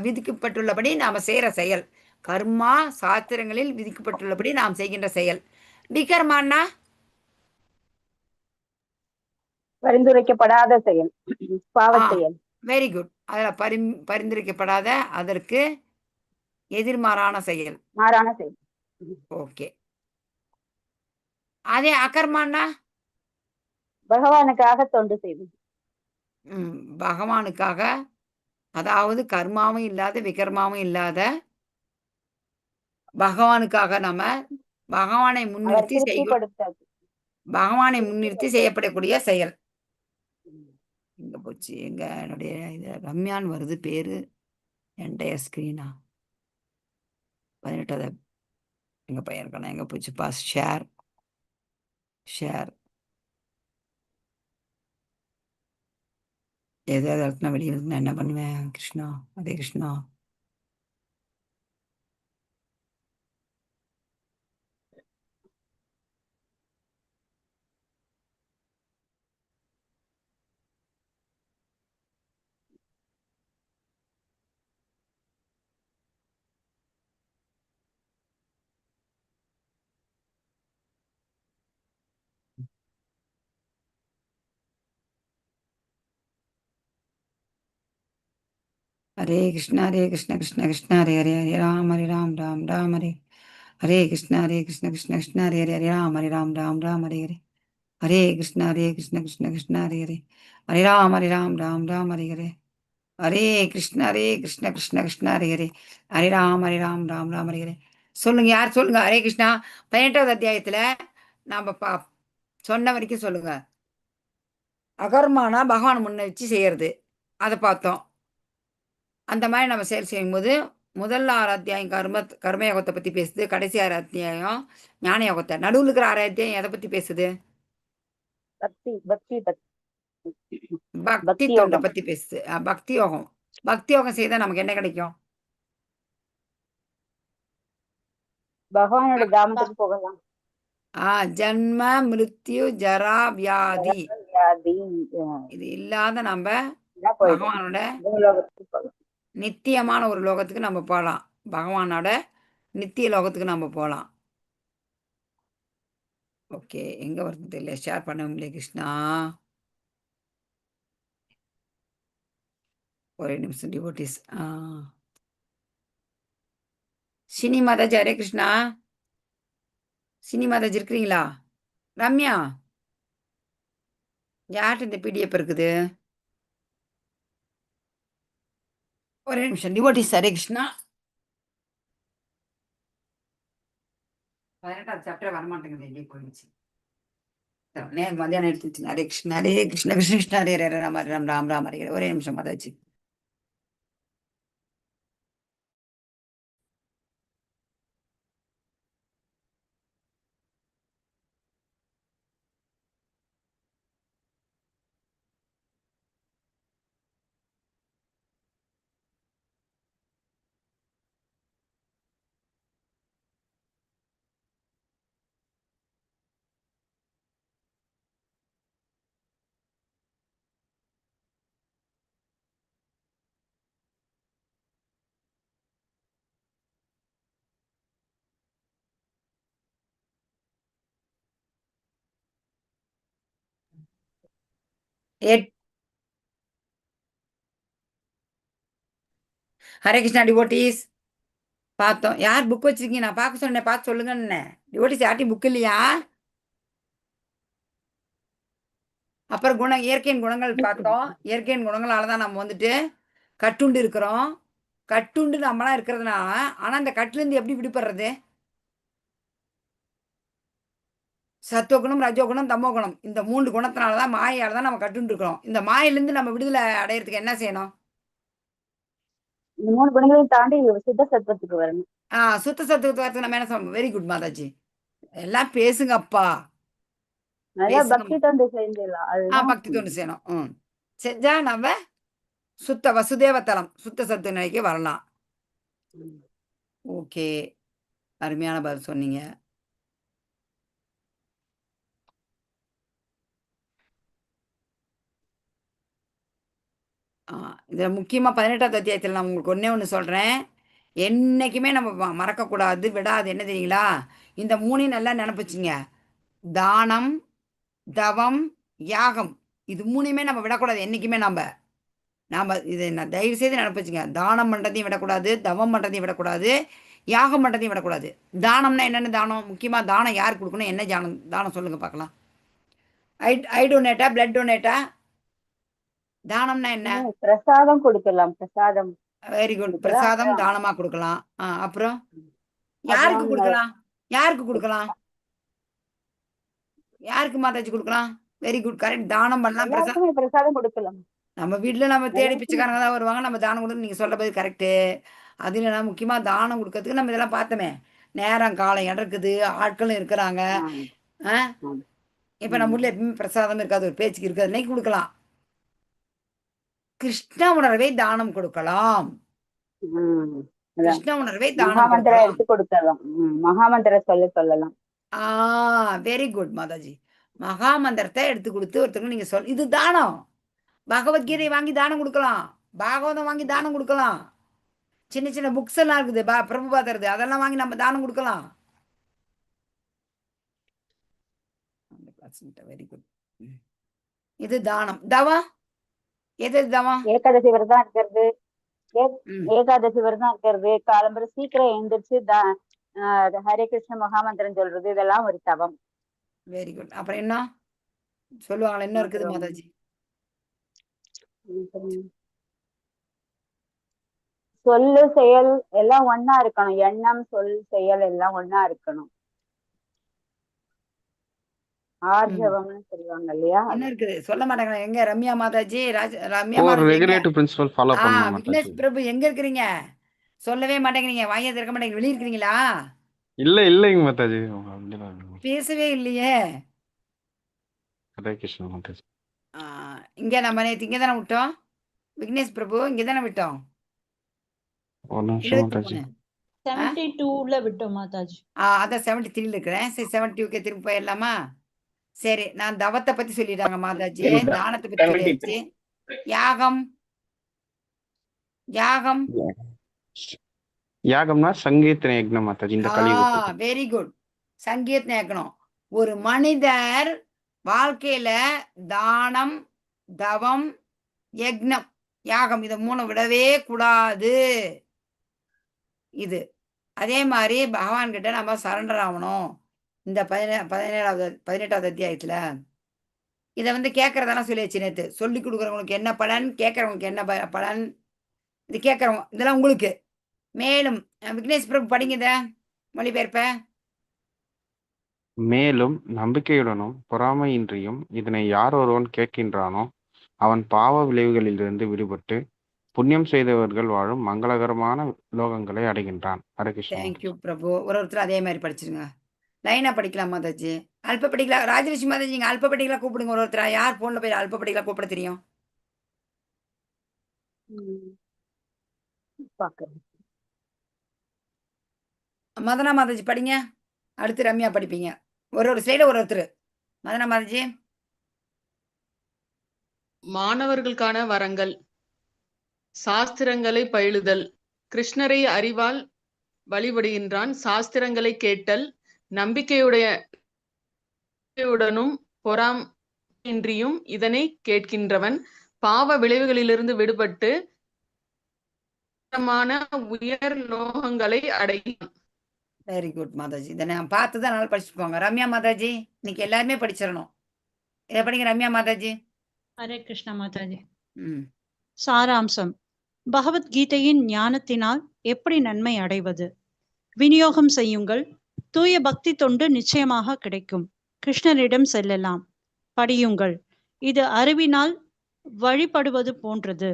விதிக்கப்பட்டுள்ளபடி நாம் செய்கிற செயல். கர்மா சாஸ்திரங்களில் விதிக்கப்பட்டுள்ளபடி நாம் செய்கின்ற செயல். விகர்மான்னா பரிந்துரைக்கப்படாத செயல், பாவ செயல். Very good. அதில் பரிந்துரைக்கப்படாத, அதற்கு எதிர்மாறான செயல், மாறான செயல். ஓகே. அதே அகர்மான்னா பகவானுக்காக தொண்டு செய்வது. பகவானுக்காக, அதாவது கர்மாவும் இல்லாத விகர்மாவும் இல்லாத பகவானுக்காக நம்ம பகவானை முன்னிறுத்தி பகவானை முன்னிறுத்தி செய்யப்படக்கூடிய செயல். எங்க போச்சு? எங்க என்னுடைய இது ரம்யான்னு வருது பேரு. என்டையர் ஸ்கிரீனா 18வது எங்க பையன் இருக்கானா? எங்க போச்சுப்பா? ஷேர் ஏதாவது இடத்துல வெளியே இருந்து நான் என்ன பண்ணுவேன்? கிருஷ்ணா, ஹரே கிருஷ்ணா. ஹரே கிருஷ்ணா ஹரே கிருஷ்ண கிருஷ்ண கிருஷ்ண ஹரே ஹரே, ஹரே ராம் ராம் ராம் ஹரே ஹரே கிருஷ்ண கிருஷ்ண கிருஷ்ண ஹரே ஹரே, ஹரே ராம் ராம் ஹரே ஹரே, ஹரே கிருஷ்ண கிருஷ்ண கிருஷ்ண ஹரே ஹரே, ஹரே ராம் ராம் ஹரே ஹரே, ஹரே கிருஷ்ண கிருஷ்ண கிருஷ்ண ஹரே ஹரே, ஹரே ராம் ராம் ஹரே ஹரே. சொல்லுங்க, யார் சொல்லுங்க? ஹரே கிருஷ்ணா 18வது அத்தியாயத்துல நாம சொன்ன வரைக்கும் சொல்லுங்க. அகர்மானா பகவான் முன்ன வச்சு செய்யறது, அதை பார்த்தோம். அந்த மாதிரி நம்ம செயல் செய்யும்போது முதல் 6 அத்தியாயம் கர்மயோகத்தை பத்தி பேசுது. கடைசி 6 அத்தியாயம் ஞான யோகத்தை. நடுவில் இருக்கிற 6 அத்தியாயம் எதை பத்தி பேசுது? பக்தி தொண்டை பத்தி பேசுது. பக்தி யோகம். பக்தி யோகம் செய்தா நமக்கு என்ன கிடைக்கும்? பகவானோட தாமத்துக்கு போகலாம். ஜன்ம மிருத்யு ஜரா வியாதி இது இல்லாத நம்ம பகவானோட நித்தியமான ஒரு லோகத்துக்கு நம்ம போகலாம். பகவானோட நித்திய லோகத்துக்கு நம்ம போகலாம். ஓகே, எங்க வருது தெரியல, ஷேர் பண்ண முடியல. கிருஷ்ணா, ஒரே நிமிஷம். டிவோட்டிஸ் சினி மாதாஜி, ஹரே கிருஷ்ணா. சினி மாதாஜி இருக்கிறீங்களா? ரம்யா, யார்கிட்ட இந்த பிடிஎஃப் இருக்குது? ஒரே நிமிஷம். டிவோட்டிஸ், ஹரே கிருஷ்ணா. 18வது சாப்டர் வரமாட்டேங்குது, எங்கே போயிடுச்சு? மதியானம் எடுத்துச்சு. ஹரே கிருஷ்ணா ஹரே கிருஷ்ண கிருஷ்ண கிருஷ்ண ஹரே ஹரே, ராம் ராம் ஹரே. ஒரே நிமிஷம் மாதாஜி. ஹரே கிருஷ்ணா டிவோட்டிஸ். பார்த்தோம். யார் புக் வச்சிருக்கீங்க? நான் பார்க்க சொன்னேன், பார்த்து சொல்லுங்கன்னு. டிவோட்டிஸ் யார்ட்டையும் புக் இல்லையா? அப்புறம் இயற்கையின் குணங்கள் பார்த்தோம். இயற்கையின் குணங்களால தான் நம்ம வந்துட்டு கட்டுண்டு இருக்கிறோம். கட்டுண்டு நம்மளாம் இருக்கிறதுனால, ஆனா அந்த கட்டுலேருந்து எப்படி விடுபடுறது? சத்துவகுணம், ரஜோகுணம், தமோகுணம், இந்த 3 குணத்தினால தான், மாயால தான் நம்ம கட்டுண்டு இருக்கிறோம். இந்த மாயிலிருந்து நம்ம விடுதலை அடையிறதுக்கு என்ன செய்யணும்? இந்த 3 குணங்களையும் தாண்டி சுத்த சத்துவத்துக்கு வரணும். சுத்த சத்துவத்துக்கு வரதுக்கு நம்ம என்ன சொல்லணும்? Very good Mataji. எல்லாம் பேசுங்க அப்பா. பக்தி தொண்டு செஞ்சிடலாம். பக்தி தொண்டு செய்யணும். செஞ்சா நம்ம சுத்த வசுதேவ தலம், சுத்த சத்து நிலைக்கு வரலாம். ஓகே, அருமையான பதில் சொன்னீங்க. இதில் முக்கியமாக 18வது அத்தியாயத்தில் நான் உங்களுக்கு ஒன்றே ஒன்று சொல்கிறேன். என்றைக்குமே நம்ம மறக்கக்கூடாது, விடாது என்ன தெரியுங்களா? இந்த 3யும் நல்லா நினப்பிச்சிங்க. தானம், தவம், யாகம். இது 3யுமே நம்ம விடக்கூடாது என்றைக்குமே நாம். நாம் இதை நான் தயவுசெய்து நினப்பிச்சிங்க. தானம் பண்ணுறதையும் விடக்கூடாது, தவம் பண்ணுறதையும் விடக்கூடாது, யாகம் பண்ணுறதையும் விடக்கூடாது. தானம்னா என்னென்ன தானம்? முக்கியமாக தானம் யாருக்கு கொடுக்கணும்? என்ன தானம் தானம் சொல்லுங்கள் பார்க்கலாம். ஐ டொனேட்டா, பிளட் டொனேட்டா? தானம்னா என்ன? பிரசாதம் கொடுக்கலாம். பிரசாதம் வெரி குட். கொடுக்கலாம். பிரசாதம் தானமா குடுக்கலாம். அப்புறம் யாருக்கு அப்புறம் குடுக்கலாம்? யாருக்கு குடுக்கலாம்? யாருக்கு மாதாஜி குடுக்கலாம்? Very good. கரெக்ட். தானம் பண்ணலாம். எல்லாருக்குமே பிரசாதம் கொடுக்கலாம். நம்ம வீட்ல நம்ம தேடி எல்லாருக்குமே பிச்சைக்காரங்க தான் வருவாங்க. நம்ம தானம் குடுக்கணும். நீங்க சொல்ற பதில் கரெக்ட்டு. அது இல்லன்னா முக்கியமா தானம் குடுக்கறதுக்கு நம்ம இதெல்லாம் பார்த்தோமே. நேரம் காலம் இருக்குது. ஆட்களும் இருக்கிறாங்க. ஆமா, ஆ ஆமா. இப்ப நம்ம ஊர்ல எப்பவுமே பிரசாதம் இருக்காது. ஒரு பேச்சுக்கு இருக்காது. இன்னைக்கு குடுக்கலாம். கிருஷ்ண உணர்வை தானம் கொடுக்கலாம். ம். அதான். கிருஷ்ண உணர்வை தானம் மகாமந்திரம் கொடுக்கலாம். எடுத்து கொடுக்கலாம். மகாமந்திரம் சொல்லலாம். ஆ வெரி குட் மாதாஜி. மகா மந்திரத்தை எடுத்து குடுத்து ஒருத்தருக்கு நீங்க இது தானம். பகவத்கீதை வாங்கி தானம் குடுக்கலாம். பாகவதம் வாங்கி தானம் குடுக்கலாம். சின்ன சின்ன புக்ஸ் எல்லாம் இருக்குது. பிரபுபாதரது அதெல்லாம் வாங்கி நம்ம தானம் குடுக்கலாம். Very good. இது தானம். தவம்? எது தவம்? ஏகாதசி விரதம் இருக்கிறது. ஏகாதசி விரதம் இருக்கிறது. காலம்பர சீக்கிரம் எழுந்திரிச்சு ஹரே கிருஷ்ண மகாமந்திரம் சொல்றது இதெல்லாம் ஒரு தவம். Very good. அப்புறம் என்ன சொல்லுவாங்களா? என்ன இருக்குது மாதாஜி? சொல்லு செயல் எல்லாம் ஒன்னா இருக்கணும். எண்ணம் சொல் செயல் எல்லாம் ஒன்னா இருக்கணும். ஆர்ஜவம்னு சொல்லுவாங்க இல்லையா? என்ன இருக்குது சொல்ல மாட்டாங்க. எங்க ரம்யா மாதாஜி? ரம்யா ஒரு மாதாஜி ரெகுலேட்டிவ் பிரின்சிபல் ஃபாலோ பண்ணணும் விக்னேஷ் மாதாஜி. பிரபு எங்க இருக்கிறீங்க? சொல்லவே மாட்டேங்கிறீங்க. வாயை திறக்க மாட்டேங்க. வெளிய இருக்கிறீங்களா? இல்லைங்க மாதாஜி. பேசவே இல்லையே. ஹரே கிருஷ்ணா மாதாஜி. இங்க நம்ம நேத்து இங்க தானே விட்டோம். விக்னேஷ் பிரபு இங்க தானே விட்டோம். ஒரு நிமிஷம் மாதாஜி. 72ல விட்டோம் மாதாஜி. அதான் 73ல இருக்கிறேன். சரி 72க்கு திரும்ப போயிடலாமா? சரி நான் தவத்தை பத்தி சொல்லிட்டாங்க மாதாஜி. தானத்தை பத்தி சொல்லியாச்சு. யாகம் யாகம் யாகம்னா சங்கீர்த்தன யக்னம் மாதாஜி. இந்த கலியுகத்துக்கு. Very good. சங்கீர்த்தன யக்னம். ஒரு மனிதர் வாழ்க்கையில தானம், தவம், யக்னம், யாகம் இதை 3 விடவே கூடாது. இது அதே மாதிரி பகவான் கிட்ட நம்ம சரண்டர் ஆகணும். இந்த 18வது அத்தியாயத்துல இதை வந்து கேட்கறதெல்லாம் சொல்லியாச்சு நேத்து. சொல்லி கொடுக்குறவங்களுக்கு என்ன பலன், கேட்கறவங்களுக்கு என்ன பலன், இது கேட்கறவங்க இதெல்லாம் உங்களுக்கு. மேலும் விக்னேஷ் பிரபு படிங்க இத மொழிபெயர்ப்ப. மேலும் நம்பிக்கையுடனும் பொறாமையின்றியும் இதனை யார் ஒருவன் கேட்கின்றானோ அவன் பாவ விளைவுகளிலிருந்து விடுபட்டு புண்ணியம் செய்தவர்கள் வாழும் மங்களகரமான லோகங்களை அடைகின்றான். ஹரே கிருஷ்ணா. தேங்க்யூ பிரபு. ஒருத்தர் அதே மாதிரி படிச்சிருங்க. லைனா படிக்கலாம் மாதாஜி. அல்பபடிக்கலா ராஜலட்சுமி மாதாஜி நீங்க அல்பபடிக்கலா கூப்பிடுங்க. ஒருத்தரா யார் போன்ல போய் அல்பபடிக்கலா கூப்பிட தெரியும்? மதனா மாதாஜி படிங்க. அடுத்து ரம்யா படிப்பீங்க. ஒரு ஸ்லைட ஒருத்தர். மதனா மாதாஜி. மாணவர்களுக்கான வரங்கள். சாஸ்திரங்களை பயிலுதல். கிருஷ்ணரை அறிவால் வழிபடுகின்றான். சாஸ்திரங்களை கேட்டல். நம்பிக்கையுடனும் பொறாமையின்றியும் இதனை கேட்கின்றவன் பாவ விளைவுகளிலிருந்து விடுபட்டு உயர் லோகங்களை அடையும். Very good Mataji. இதை நான் பார்த்து தான் நல்லா படிச்சுட்டு போங்க. ரம்யா மாதாஜி இன்னைக்கு எல்லாருமே படிச்சிடணும். இதை படிங்க ரம்யா மாதாஜி. ஹரே கிருஷ்ணா மாதாஜி. ம் சாராம்சம். பகவத்கீதையின் ஞானத்தினால் எப்படி நன்மை அடைவது? விநியோகம் செய்யுங்கள். தூய பக்தி தொண்டு நிச்சயமாக கிடைக்கும். கிருஷ்ணரிடம் செல்லலாம். படியுங்கள். இது அறிவினால் வழிபடுவது போன்றது.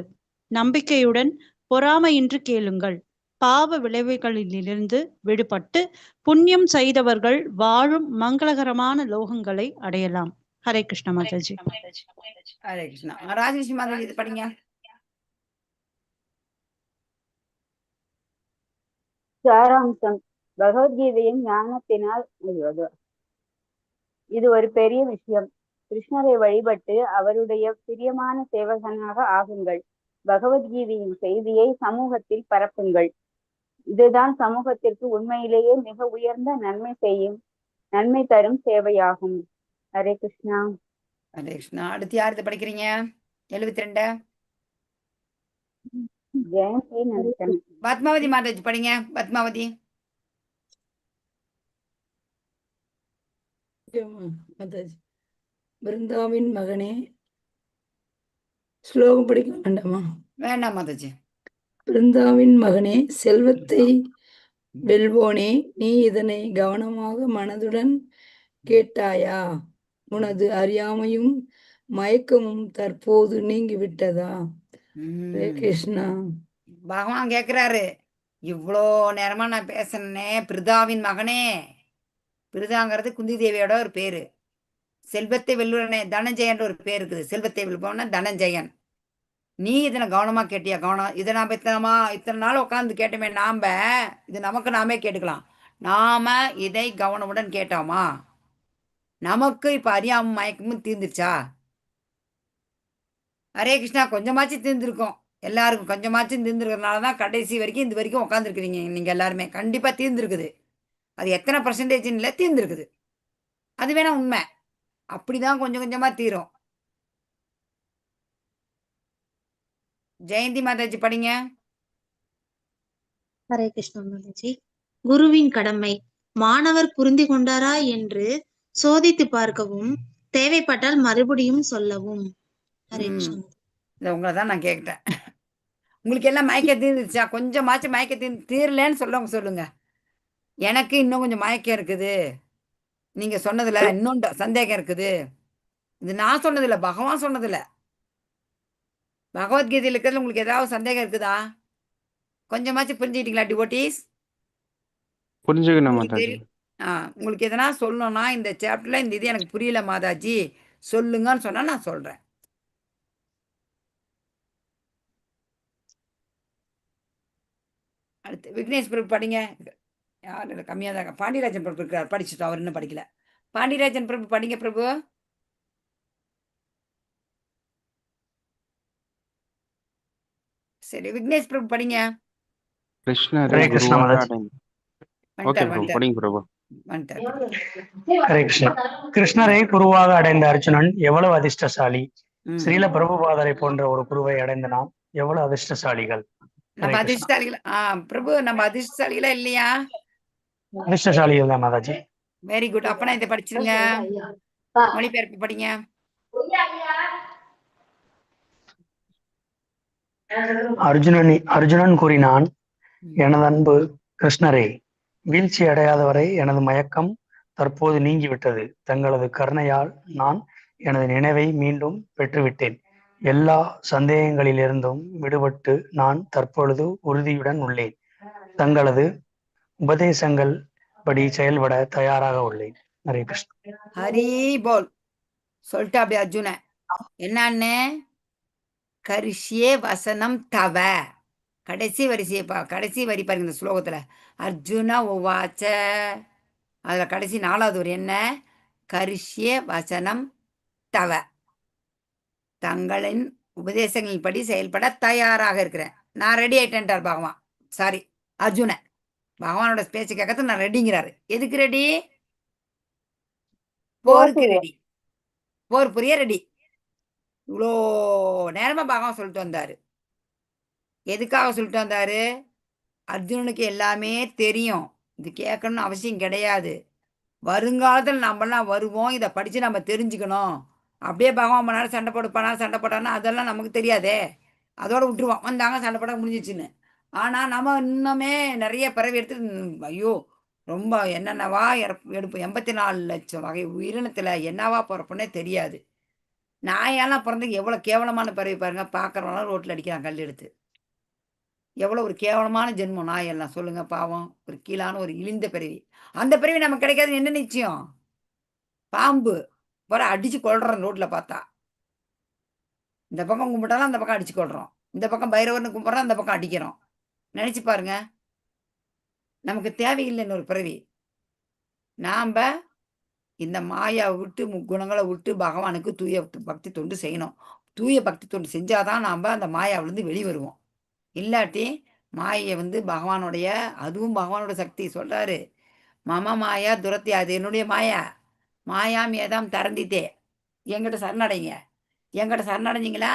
நம்பிக்கையுடன் பொறாமையின்றி கேளுங்கள். பாவ விளைவுகளிலிருந்து விடுபட்டு புண்ணியம் செய்தவர்கள் வாழும் மங்களகரமான லோகங்களை அடையலாம். ஹரே கிருஷ்ணா மாதாஜி. ஹரே கிருஷ்ணா. ராஜலட்சுமி மாதாஜி இது படிங்க. சாராம்சம். பகவத்கீதையின் ஞானத்தினால் இது ஒரு பெரிய விஷயம். கிருஷ்ணரை வழிபட்டு அவருடைய பிரியமான சேவகனாக ஆகுங்கள். பகவத்கீதையின் செய்தியை சமூகத்தில் பரப்புங்கள். இதுதான் சமூகத்திற்கு உண்மையிலேயே மிக உயர்ந்த நன்மை தரும் சேவையாகும். ஹரே கிருஷ்ணா. ஹரே கிருஷ்ணா. அடுத்து யார் இதை படிக்கிறீங்க? 72 ஜெயந்தி நினைக்கிறேன். பத்மாவதி மாதாஜி படிங்க. பத்மாவதி. மாதாஜி. பிருந்தாவின் மகனே, ஸ்லோகம் படிக்க வேண்டாமா? வேண்டாம் மாதாஜி. பிருந்தாவின் மகனே, செல்வத்தை வெல்வோனே, நீ இதனை கவனமாக மனதுடன் கேட்டாயா? உனது அறியாமையும் மயக்கமும் தற்போது நீங்கிவிட்டதா? ஹரே கிருஷ்ணா. பகவான் கேக்குறாரு, இவ்வளோ நேரமா நான் பேசுனே, பிருதாவின் மகனே. பிருதாங்கிறது குந்தி தேவியோட ஒரு பேரு. செல்வத்தை வெல்லுவனே தனஞ்சயன் ஒரு பேர் இருக்குது. செல்வத்தை வெல்பவன தனஞ்சயன். நீ இதனை கவனமா கேட்டியா? கவனம். இதை நாம இத்தனை நாள் உட்காந்து கேட்டோமே நாம, இது நமக்கு நாமே கேட்டுக்கலாம். நாம இதை கவனமுடன் கேட்டோமா? நமக்கு இப்ப அறியாம மயக்கமும் தீர்ந்துருச்சா? ஹரே கிருஷ்ணா. கொஞ்சமாச்சும் தீர்ந்துருக்கும். எல்லாருக்கும் கொஞ்சமாச்சும் தீர்ந்துருக்கிறதுனாலதான் கடைசி வரைக்கும் இந்த வரைக்கும் உட்காந்துருக்கிறீங்க. நீங்க எல்லாருமே கண்டிப்பா தீர்ந்துருக்குது. அது எத்தனை பர்சன்டேஜ்ன்னு இல்லை, தீர்ந்துருக்குது. அது வேணா உண்மை. அப்படிதான் கொஞ்சம் கொஞ்சமா தீரும். ஜெயந்தி மாதாஜி படிங்க. ஹரே கிருஷ்ணா மாதாஜி. குருவின் கடமை. மாணவர் புரிந்து கொண்டாரா என்று சோதித்து பார்க்கவும், தேவைப்பட்டால் மறுபடியும் சொல்லவும். ஹரே கிருஷ்ணா. இதை உங்களை தான் நான் கேட்டேன். உங்களுக்கு எல்லாம் மயக்க தீர்ந்துச்சா? கொஞ்சமாச்சும் மயக்க தீரலன்னு சொல்லுங்க. எனக்கு இன்னும் கொஞ்சம் மயக்கம் இருக்குது. நீங்க சொன்னதுல இன்னும் சந்தேகம் இருக்குது. இது நான் சொன்னதில்ல, பகவான் சொன்னதில்ல. பகவத்கீதையில் இருக்கிறதுல உங்களுக்கு ஏதாவது சந்தேகம் இருக்குதா? கொஞ்சமாச்சும் புரிஞ்சுக்கிட்டீங்களா டிவோட்டீஸ்? புரிஞ்சுக்கணும் மாதாஜி. உங்களுக்கு எதனா சொல்லணும்னா இந்த சாப்டர்ல இந்த இது எனக்கு புரியல மாதாஜி சொல்லுங்கன்னு சொன்னா நான் சொல்றேன். அடுத்து விக்னேஷ் பிரபு படிங்க. யார் இல்லை, கம்மியாக தான். பாண்டியராஜன் பிரபு இருக்கார், படிச்சுட்டோம். அவர் இன்னும் படிக்கல. பாண்டியராஜன் பிரபு படிங்க பிரபு. சரி, விக்னேஷ் பிரபு படிங்க. கிருஷ்ணரை குருவாக அடைந்தார். ஓகே பிரபு, படிங்க பிரபு. ஹரே கிருஷ்ணா. கிருஷ்ணரை குருவாக அடைந்த அர்ஜுனன் எவ்வளவு அதிர்ஷ்டசாலி. ஸ்ரீல பிரபுபாதரை போன்ற ஒரு குருவை அடைந்த நாம் எவ்வளவு அதிர்ஷ்டசாலிகள். நம்ம அதிர்ஷ்டசாலிகள். பிரபு, நம்ம அதிர்ஷ்டசாலிகளா இல்லையா? அதிர்ஷ்டசாலிகள் தான் மாதாஜி. Very good. அப்பனா இதை படிச்சிருங்க. மொழிபெயர்ப்பு படிங்க. அர்ஜுனன் கூறினான், எனது அன்பு கிருஷ்ணரே, வீழ்ச்சி அடையாதவரை எனது மயக்கம் தற்போது நீங்கிவிட்டது. தங்களது கருணையால் நான் எனது நினைவை மீண்டும் பெற்றுவிட்டேன். எல்லா சந்தேகங்களிலிருந்தும் விடுபட்டு நான் தற்பொழுது உறுதியுடன் உள்ளேன். தங்களது உபதேசங்கள் படி செயல்பட தயாராக உள்ளேன். ஹரே கிருஷ்ணா. ஹரி போல் சொல்லிட்டு அப்படி அர்ஜுன என்னன்னு கரிஷியே வசனம் தவ. கடைசி கடைசி வரி பாருங்க இந்த ஸ்லோகத்துல. அர்ஜுன உவாச்ச. அதுல கடைசி 4வது வரி என்ன? கரிஷியே வசனம் தவ. தங்களின் உபதேசங்களின் படி செயல்பட தயாராக இருக்கிறேன். நான் ரெடி ஆயிட்டேன்ட்டார் பகவான். சாரி, அர்ஜுன. பகவானோட பேச்சு கேட்கறதுக்கு நான் ரெடிங்கிறாரு. எதுக்கு ரெடி? போருக்கு ரெடி. போர் புரிய ரெடி. இவ்வளோ நேரமா பகவான் சொல்லிட்டு வந்தாரு. எதுக்காக சொல்லிட்டு வந்தாரு? அர்ஜுனனுக்கு எல்லாமே தெரியும். இது கேட்கணும்னு அவசியம் கிடையாது. வருங்காலத்தில் நம்மளாம் வருவோம், இதை படிச்சு நம்ம தெரிஞ்சுக்கணும். அப்படியே பகவான் பண்ணாலும் சண்டை போட்டானா அதெல்லாம் நமக்கு தெரியாதே. அதோட விட்டுருவோம். வந்தாங்க, சண்டை போட முடிஞ்சிச்சுன்னு. ஆனா நம்ம இன்னுமே நிறைய பிறவி எடுத்து ஐயோ ரொம்ப என்னென்னவா எடுப்போம். 84 லட்சம் வகை உயிரினத்துல என்னவா பிறப்புன்னே தெரியாது. நாயெல்லாம் பிறந்ததுக்கு எவ்வளவு கேவலமான பிறவி பாருங்க. பார்க்கறவங்களாம் ரோட்ல அடிக்கிறான் கல் எடுத்து. எவ்வளவு ஒரு கேவலமான ஜென்மம் நாயெல்லாம் சொல்லுங்க. பாவம், ஒரு கீழான ஒரு இழிந்த பிறவி. அந்த பிறவி நமக்கு கிடைக்காது என்ன நிச்சயம்? பாம்பு வர அடிச்சு கொள்றோம் ரோட்ல பார்த்தா. இந்த பக்கம் கும்பிட்டாலும் அந்த பக்கம் அடிச்சு கொள்றோம். இந்த பக்கம் பைரவர்னு கும்பிட்றோம், அந்த பக்கம் அடிக்கிறோம். நினைச்சு பாருங்க. நமக்கு தேவையில்லைன்னு ஒரு பிறவி. நாம இந்த மாயாவை விட்டு முக்குணங்களை விட்டு பகவானுக்கு தூய பக்தி தொண்டு செய்யணும். தூய பக்தி தொண்டு செஞ்சாதான் நாம் அந்த மாயாவிலேருந்து வெளி வருவோம். இல்லாட்டி மாயை வந்து பகவானுடைய, அதுவும் பகவானோட சக்தி சொல்றாரு. மம மாயா துரத்தி, அது என்னுடைய மாயா. மாயாம் ஏதாம் தரந்தித்தே, என்கிட்ட சரணடைங்க. என்கிட்ட சரணடைஞ்சிங்களா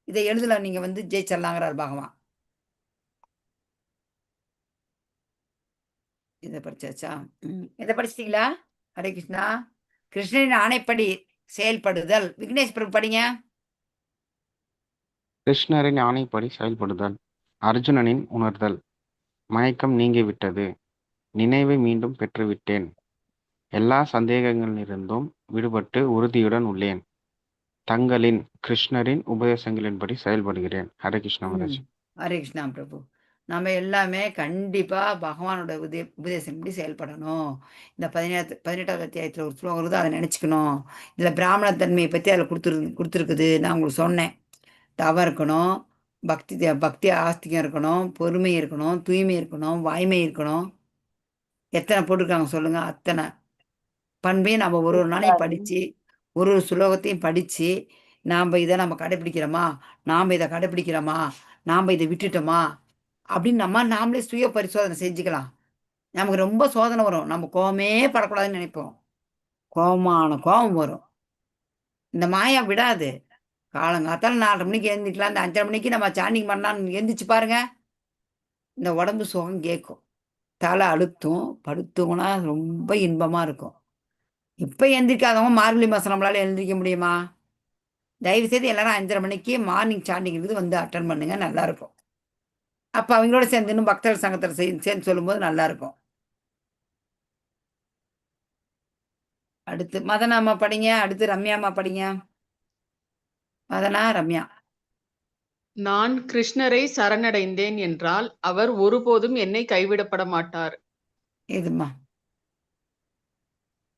இதை எழுதல நீங்க வந்து ஜெயிச்சிடலாங்கிறார் பகவான். இதை படிச்சாச்சா? இதை படிச்சிட்டீங்களா? ஹரே கிருஷ்ணா. கிருஷ்ணரின் ஆணைப்படி செயல்படுதல். விக்னேஷ் பிரபு படிங்க. கிருஷ்ணரின் ஆணைப்படி செயல்படுதல். அர்ஜுனனின் உணர்தல். மயக்கம் நீங்கிவிட்டது. நினைவை மீண்டும் பெற்றுவிட்டேன். எல்லா சந்தேகங்களிலிருந்தும் விடுபட்டு உறுதியுடன் உள்ளேன். தங்களின் கிருஷ்ணரின் உபதேசங்களின்படி செயல்படுகிறேன். ஹரே கிருஷ்ணா மகாராஜ். ஹரே கிருஷ்ணா பிரபு. நம்ம எல்லாமே கண்டிப்பா பகவானோட உபதேசப்படி செயல்படணும். இந்த 18வது அத்தியாயத்தில் ஒரு ஸ்லோகம் வருது, அதை நினச்சிக்கணும். இதில் பிராமண தன்மையை பற்றி அதில் கொடுத்துருக்குது. நான் உங்களுக்கு சொன்னேன். தவம் இருக்கணும், பக்தி ஆஸ்திகம் இருக்கணும், பொறுமை இருக்கணும், தூய்மை இருக்கணும், வாய்மை இருக்கணும். எத்தனை போட்டிருக்காங்க சொல்லுங்க? அத்தனை பண்பையும் நம்ம ஒரு நாளையும் படித்து, ஒரு ஸ்லோகத்தையும் படித்து, நாம் இதை நம்ம கடைப்பிடிக்கிறோமா, நாம் இதை கடைப்பிடிக்கிறோமா, நாம் இதை விட்டுட்டோமா அப்படின்னு நாமளே சுய பரிசோதனை செஞ்சுக்கலாம். நமக்கு ரொம்ப சோதனை வரும். நம்ம கோவமே படக்கூடாதுன்னு நினைப்போம். கோபம் வரும். இந்த மாயா விடாது. காலங்காத்தால 4:30 மணிக்கு எழுந்திரிக்கலாம். இந்த 5:30 மணிக்கு நம்ம சாண்டிங் பண்ணலான்னு எழுந்திரிச்சு பாருங்க, இந்த உடம்பு சுகம் கேட்கும். தலை அழுத்தும், படுத்தோம்னா ரொம்ப இன்பமா இருக்கும். இப்போ எழுந்திரிக்காதவங்க மார்கழி மாதம் நம்மளால எழுந்திரிக்க முடியுமா? தயவுசெய்து எல்லாரும் 5:30 மணிக்கு மார்னிங் சாண்டிங் இருக்குது வந்து அட்டன் பண்ணுங்க, நல்லாயிருக்கும். அப்போ அவங்களோட சேர்ந்து இன்னும் பக்தர்கள் சங்கத்தில் சேர்ந்து சொல்லும்போது நல்லாயிருக்கும். அடுத்து மதனாமா படிங்க. அடுத்து ரம்யாமா படிங்க. மதனா, ரம்யா. நான் கிருஷ்ணரை சரணடைந்தேன் என்றால் அவர் ஒருபோதும் என்னை கைவிடப்பட மாட்டார். இதுமா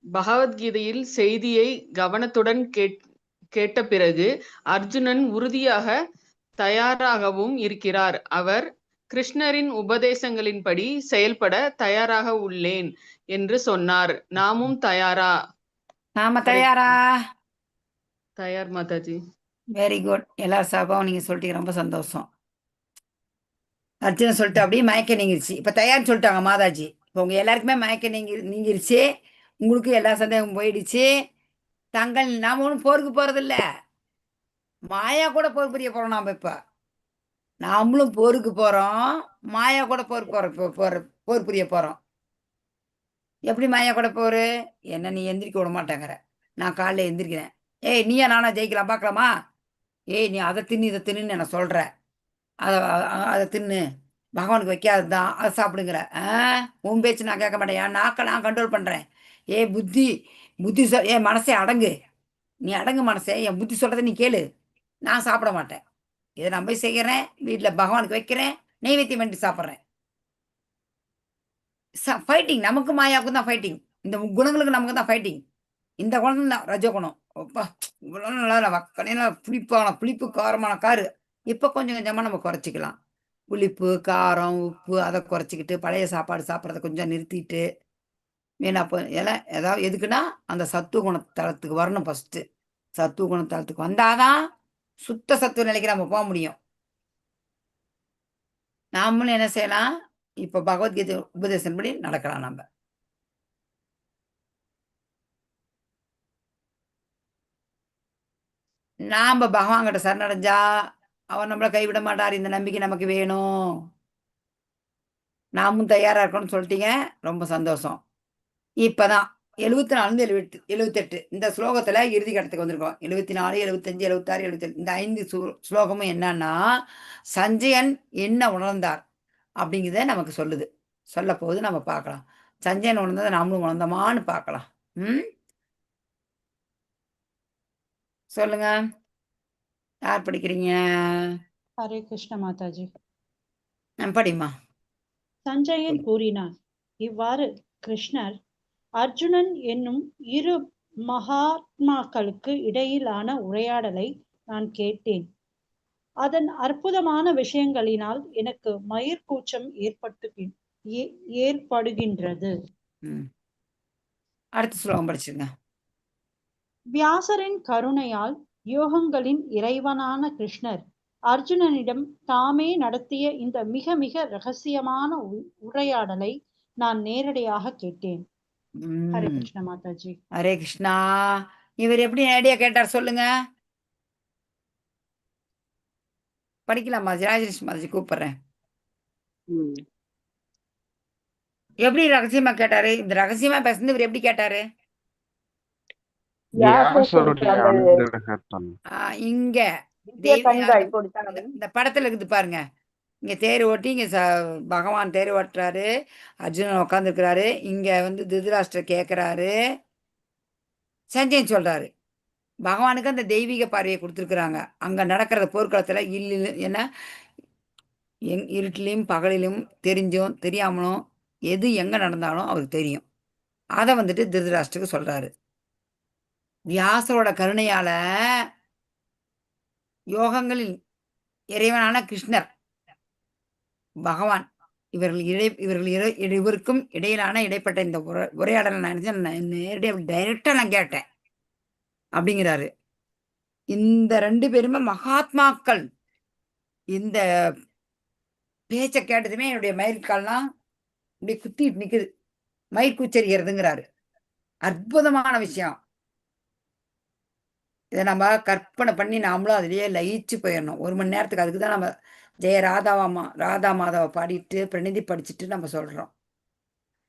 பகவத்கீதையில் செய்தியை கவனத்துடன் கேட்ட பிறகு அர்ஜுனன் உறுதியாக தயாராகவும் இருக்கிறார். அவர் கிருஷ்ணரின் உபதேசங்களின்படி செயல்பட தயாராக உள்ளேன் என்று சொன்னார். நாமும் தயாரா? நாம தயாரா? தயார் மாதாஜி. Very good. எல்லாரும் சார்பாகவும் நீங்கள் சொல்லிட்டீங்க, ரொம்ப சந்தோஷம். அர்ஜுனன் சொல்லிட்டு அப்படியே மயக்க நீங்கிருச்சு. இப்போ தயார்னு சொல்லிட்டாங்க மாதாஜி. இப்போ உங்கள் எல்லாருக்குமே மயக்க நீங்கிருச்சு. உங்களுக்கு எல்லா சந்தேகமும் போயிடுச்சு. நாம ஒன்றும் போருக்கு போகிறதில்ல, மாயா கூட போர் புரிய போகிறோம். நாம் இப்போ நாமளும் போருக்கு போகிறோம், மாயா கூட போர் புரிய போகிறோம். எப்படி மாயா கூட போர்? என்ன நீ எந்திரிக்க விட மாட்டேங்கிற, நான் காலைல எந்திரிக்கிறேன். ஏய் நீயா நானா ஜெயிக்கலாம் பார்க்கலாமா? ஏய் நீ அதை தின்னு இதை தின்னுன்னு நான் சொல்கிறேன், அதை தின்னு, பகவானுக்கு வைக்காது தான், அதை சாப்பிடுங்கிற. உன் பேச்சு நான் கேட்க மாட்டேன், என் நாக்கை நான் கண்ட்ரோல் பண்ணுறேன். ஏ புத்தி ஏன் மனசே அடங்கு, நீ அடங்கு மனசே, என் புத்தி சொல்கிறத நீ கேளு. நான் சாப்பிட மாட்டேன், இதை நான் போய் செய்கிறேன், வீட்டில் பகவானுக்கு வைக்கிறேன், நெய்வேத்தியம் பண்ணி சாப்பிட்றேன். ஃபைட்டிங் நமக்கு மாயாவுக்கும் தான் ஃபைட்டிங். இந்த குணங்களுக்கு நமக்கு தான் ஃபைட்டிங். இந்த குணம் தான் ரஜகுணம். அப்பா இவ்வளோ நல்லா வக்கனையெல்லாம் புளிப்பு காரமான காரு. இப்போ கொஞ்சம் கொஞ்சமாக நம்ம குறைச்சிக்கலாம். புளிப்பு காரம் உப்பு அதை குறைச்சிக்கிட்டு பழைய சாப்பாடு சாப்பிட்றத கொஞ்சம் நிறுத்திட்டு, அப்போ எல்லாம் ஏதாவது எதுக்குன்னா அந்த சத்துவ குணத்தளத்துக்கு வரணும். ஃபஸ்ட்டு சத்துவ குணத்தளத்துக்கு வந்தாதான் சுத்த சத்துவ நிலைக்கு நம்ம போக முடியும். நாமளும் என்ன செய்யலாம்? இப்போ பகவத்கீதை உபதேசப்படி நடக்கலாம். நம்ம நாம் பகவான்கிட்ட சரணடைஞ்சா அவர் நம்மளை கைவிட மாட்டார். இந்த நம்பிக்கை நமக்கு வேணும். நாமும் தயாராக இருக்கணும்னு சொல்லிட்டீங்க, ரொம்ப சந்தோஷம். இப்போதான் 74 78 இந்த ஸ்லோகத்தில் இறுதி கட்டத்துக்கு வந்திருக்கோம். 74 75 76 77 இந்த 5 ஸ்லோகமும் என்னன்னா, சஞ்சயன் என்ன உணர்ந்தார் அப்படிங்கிறத நமக்கு சொல்லுது. சொல்ல போது நம்ம பார்க்கலாம். சஞ்சயன் உணர்ந்ததை நாமளும் உணர்ந்தோமான்னு பார்க்கலாம். சொல்லுங்க, யார் படிக்கிறீங்க? ஹரே கிருஷ்ண மாதாஜி. படிமா. சஞ்சயன் கூறினார், இவ்வாறு கிருஷ்ணர் அர்ஜுனன் என்னும் இரு மகாத்மாக்களுக்கு இடையிலான உரையாடலை நான் கேட்டேன். அதன் அற்புதமான விஷயங்களினால் எனக்கு மயிர்கூச்சம் ஏற்படுகின்றது. அடுத்த ஸ்லோகம் படிச்சுங்க. வியாசரின் கருணையால் யோகங்களின் இறைவனான கிருஷ்ணர் அர்ஜுனனிடம் தாமே நடத்திய இந்த மிக மிக ரகசியமான உரையாடலை நான் நேரடியாக கேட்டேன். ஹரே கிருஷ்ண மாதாஜி. ஹரே கிருஷ்ணா. இவர் எப்படி நேரடியா கேட்டார் சொல்லுங்க. படிக்கலாமா? ராஜேஷ் மாதாஜி கூப்பிடுறேன். எப்படி ரகசியமா கேட்டாரு? இந்த ரகசியமா பேசுறது இவர் எப்படி கேட்டாரு? வியாசருடைய அனுகிரகத்தால். இங்க இந்த படத்துல இருக்குது பாருங்க. இங்க தேர் ஓட்டி இங்க பகவான் தேர் ஓட்டுறாரு, அர்ஜுனன் உட்காந்துருக்கிறாரு. இங்க வந்து திருதராஷ்டிரர் கேட்கிறாரு, சஞ்சயன் சொல்றாரு. பகவானுக்கு அந்த தெய்வீக பார்வையை கொடுத்துருக்குறாங்க. அங்க நடக்கிற போர்க்களத்துல என்ன இருட்டிலையும் பகலிலும் தெரிஞ்சும் தெரியாமலும் எது எங்க நடந்தாலும் அவருக்கு தெரியும். அதை வந்துட்டு திருதராஷ்டிரருக்கு சொல்றாரு. வியாசரோட கருணையால யோகங்களில் இறைவனான கிருஷ்ணர் பகவான் இவருக்கும் இடையிலான இடைப்பட்ட இந்த உரையாடலை நான் நேரடியாக டைரக்டா நான் கேட்டேன் அப்படிங்கிறாரு. இந்த 2 பேருமே மகாத்மாக்கள். இந்த பேச்ச கேட்டதுமே என்னுடைய மயிர்கால்லாம் இப்படி குத்திட்டு நிக்குது. மயிர் கூச்சரிக்கிறதுங்கிறாரு. அற்புதமான விஷயம். இதை நம்ம கற்பனை பண்ணி நாமளும் அதுலயே லயிச்சு போயிடணும். 1 மணி நேரத்துக்கு. அதுக்குதான் நம்ம ஜெய ராதா மாதாவை பாடிட்டு பிரணிதி படிச்சுட்டு நம்ம சொல்றோம்.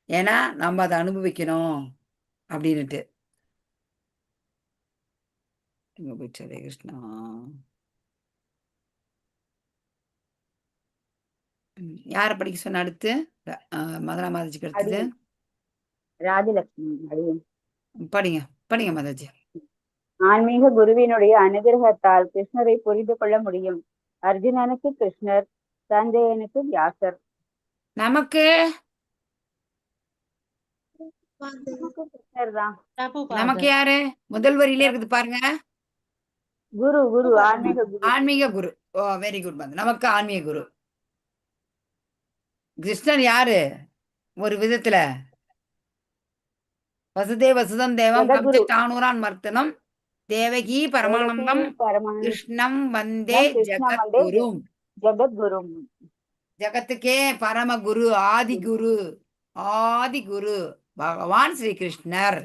ஏன்னா நம்ம அதை அனுபவிக்கணும் அப்படின்னுட்டு. எங்க போயிடுச்சு? ஹரே கிருஷ்ணா. யார படிக்க சொன்ன அடுத்து? மதனா மாதாஜிக்கு அடுத்தது ராஜலட்சுமி. படிங்க மாதாஜி. ஆன்மீக குருவினுடைய அனுகிரகத்தால் கிருஷ்ணரை புரிந்து கொள்ள முடியும். அர்ஜுனனுக்கு கிருஷ்ணர், சஞ்சயனுக்கு வியாசர். நமக்கு கிருஷ்ணர் தான். நமக்கு யாரு? முதல் வரியிலே இருக்குது பாருங்க. குரு ஆன்மீக குரு. ஓ வெரி குட். நமக்கு ஆன்மீக குரு கிருஷ்ணர் யாரு? ஒரு விதத்துல வசுதம் தேவம் கம்சானூரான் மர்த்தனம் தேவகி பரமானந்தம் கிருஷ்ணம் வந்தே ஜகத்குரும். ஜகத்துக்கே பரமகுரு, ஆதி குரு பகவான் ஸ்ரீ கிருஷ்ணர்.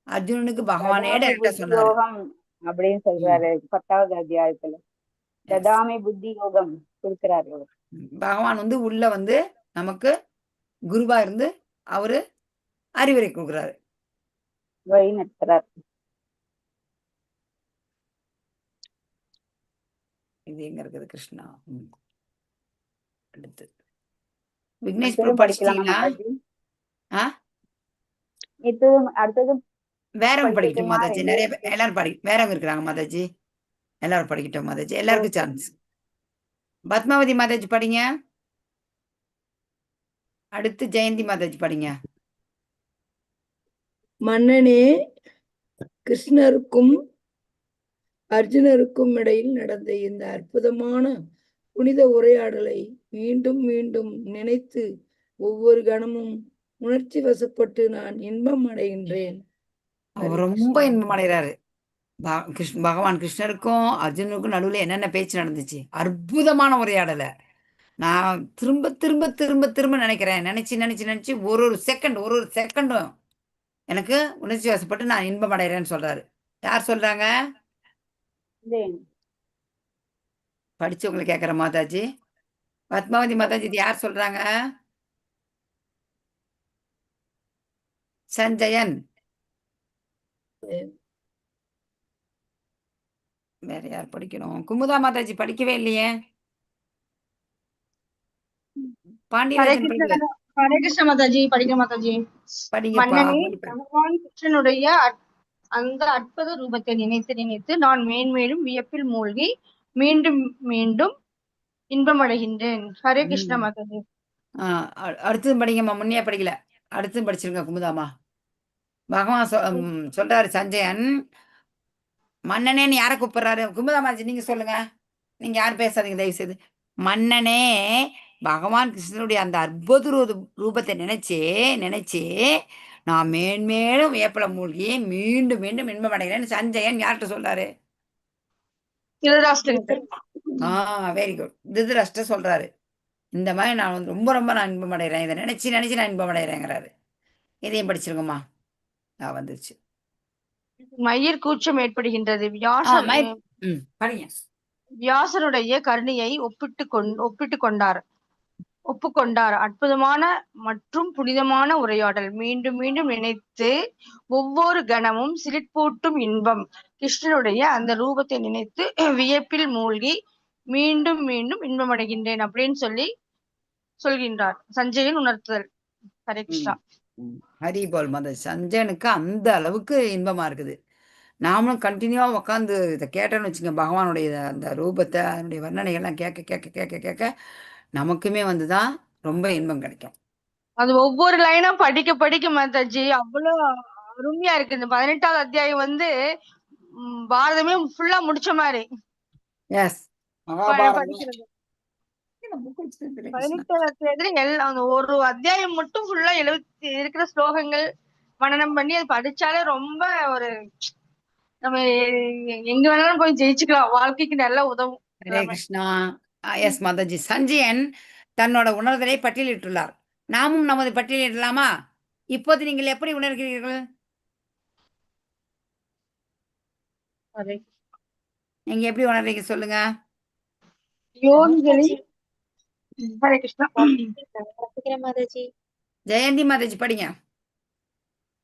அர்ஜுனனுக்கு பகவானே டைரக்டா சொன்னாரு அப்படின்னு சொல்றாரு 10வது அத்தியாயத்துல. ததாமி புத்தி யோகம் கொடுக்கிறாரு. பகவான் வந்து உள்ள வந்து நமக்கு குருவா இருந்து அவரு அறிவுரை கொடுக்குறாரு, வழி நடத்துறார். இது எங்க இருக்குது கிருஷ்ணா? அடுத்து விக்னேஷ் படிக்கலாமா? அடுத்தது வேறவங்க படிக்கட்டும் மாதாஜி. நிறைய பேர் எல்லாரும் வேறவங்க இருக்கிறாங்க மாதாஜி. எல்லாரும் படிக்கட்டும் மாதாஜி. எல்லாருக்கும் சான்ஸ். பத்மாவதி மாதாஜி படிங்க. அடுத்து ஜெயந்தி மாதாஜி படிங்க. மன்னனே, கிருஷ்ணருக்கும் அர்ஜுனருக்கும் இடையில் நடந்த இந்த அற்புதமான புனித உரையாடலை மீண்டும் மீண்டும் நினைத்து ஒவ்வொரு கணமும் உணர்ச்சி வசப்பட்டு நான் இன்பம் அடைகின்றேன். அவர் ரொம்ப இன்பம் அடைகிறாரு. பகவான் கிருஷ்ணருக்கும் அர்ஜுனருக்கும் நடுவில் என்னென்ன பேச்சு நடந்துச்சு, அற்புதமான உரையாடலை நான் திரும்ப திரும்ப திரும்ப திரும்ப நினைக்கிறேன். நினைச்சு ஒரு செகண்டும் எனக்கு உணர்ச்சி வசப்பட்டு நான் இன்பம் அடைகிறேன்னு சொல்றாரு. யார் சொல்றாங்க? படிச்சவங்களை கேட்கிற மாதாஜி. பத்மாவதி மாதாஜி, இது யார் சொல்றாங்க? சஞ்சயன். வேற யார் படிக்கணும்? குமுதா மாதாஜி படிக்கவே இல்லையே. பாண்டியராஜன் ஹரே கிருஷ்ண மாதாஜி. படிக்க மாதாஜி. மன்னனே, பகவான் கிருஷ்ணனுடைய அந்த அற்புத ரூபத்தை நினைத்து நான் மேன்மேலும் வியப்பில் மூழ்கி மீண்டும் மீண்டும் இன்பம் அடைகின்றேன். ஹரே கிருஷ்ண மாதாஜி. அடுத்தது படிங்கம்மா. முன்னே படிக்கல, அடுத்தது படிச்சிருங்க குமுதாமா. பகவான் சொல்றாரு சஞ்சயன் மன்னனேன்னு யாரை கூப்பிடுறாரு? குமுதா மாதாஜி நீங்க சொல்லுங்க. நீங்க யாரும் பேசாதீங்க தயவு செய்து. மன்னனே, பகவான் கிருஷ்ணனுடைய அந்த அற்புத ரூபத்தை நினைச்சு நான் மேன்மேலும் வியப்பல மூழ்கி மீண்டும் மீண்டும் இன்பம் அடைகிறேன்னு சஞ்சயன் யார்கிட்ட சொல்றாரு? திருதராஷ்டிரருக்கு. Very good. திருதராஷ்டிரர் சொல்றாரு, இந்த மாதிரி நான் வந்து ரொம்ப ரொம்ப நான் இன்பம் அடைகிறேன், இதை நினைச்சு நினைச்சு நான் இன்பம் அடைகிறேங்கிறாரு. இதையும் படிச்சிருங்கம்மா. வந்துருச்சு. மயிர் கூச்சம் ஏற்படுகின்றது. படிங்க. வியாசருடைய கருணையை ஒப்புக்கொண்டார். அற்புதமான மற்றும் புனிதமான உரையாடல். மீண்டும் மீண்டும் நினைத்து ஒவ்வொரு கணமும் சிலிர்ப்பூட்டும் இன்பம். கிருஷ்ணனுடைய அந்த ரூபத்தை நினைத்து வியப்பில் மூழ்கி மீண்டும் மீண்டும் இன்பமடைகின்றேன் அப்படின்னு சொல்கின்றார். சஞ்சயன் உணர்த்துதல். ஹரே கிருஷ்ணா. ஹரி போல் மத சஞ்சயனுக்கு அந்த அளவுக்கு இன்பமா இருக்குது. நாமளும் கண்டினியூவா உட்காந்து இதை கேட்டோன்னு வச்சுங்க, பகவானுடைய அந்த ரூபத்தை அதனுடைய வர்ணனைகள்லாம் கேட்க கேட்க கேட்க கேட்க நமக்குமே வந்துதான் ரொம்ப இன்பம் கிடைக்கும். அது ஒவ்வொரு லைனும் படிக்க படிக்க மாதாஜி அவ்வளவு அருமையா இருக்கு. இந்த 18வது அத்தியாயம் வந்து பாரதமே ஃபுல்லா முடிச்ச மாதிரி. எஸ், படிக்கிறது 18வது அத்தியாயத்துல அந்த ஒரு அத்தியாயம் மட்டும் ஃபுல்லா 70 இருக்கிற ஸ்லோகங்கள் மனனம் பண்ணி அது படிச்சாலே ரொம்ப ஒரு நம்ம எங்க வேணாலும் போய் ஜெயிச்சுக்கலாம். வாழ்க்கைக்கு நல்லா உதவும். ஹரே கிருஷ்ணா. எஸ் மாதாஜி. சஞ்சயன் தன்னோட உணர்தலை பட்டியலிட்டுள்ளார். நாமும் நமது பட்டியலிடலாமா? இப்போது நீங்கள் எப்படி உணர்கிறீர்கள்? நீங்க எப்படி உணர்றீங்க சொல்லுங்க. ஹரே கிருஷ்ணா. மாதாஜி. ஜெயந்தி மாதாஜி படிங்க.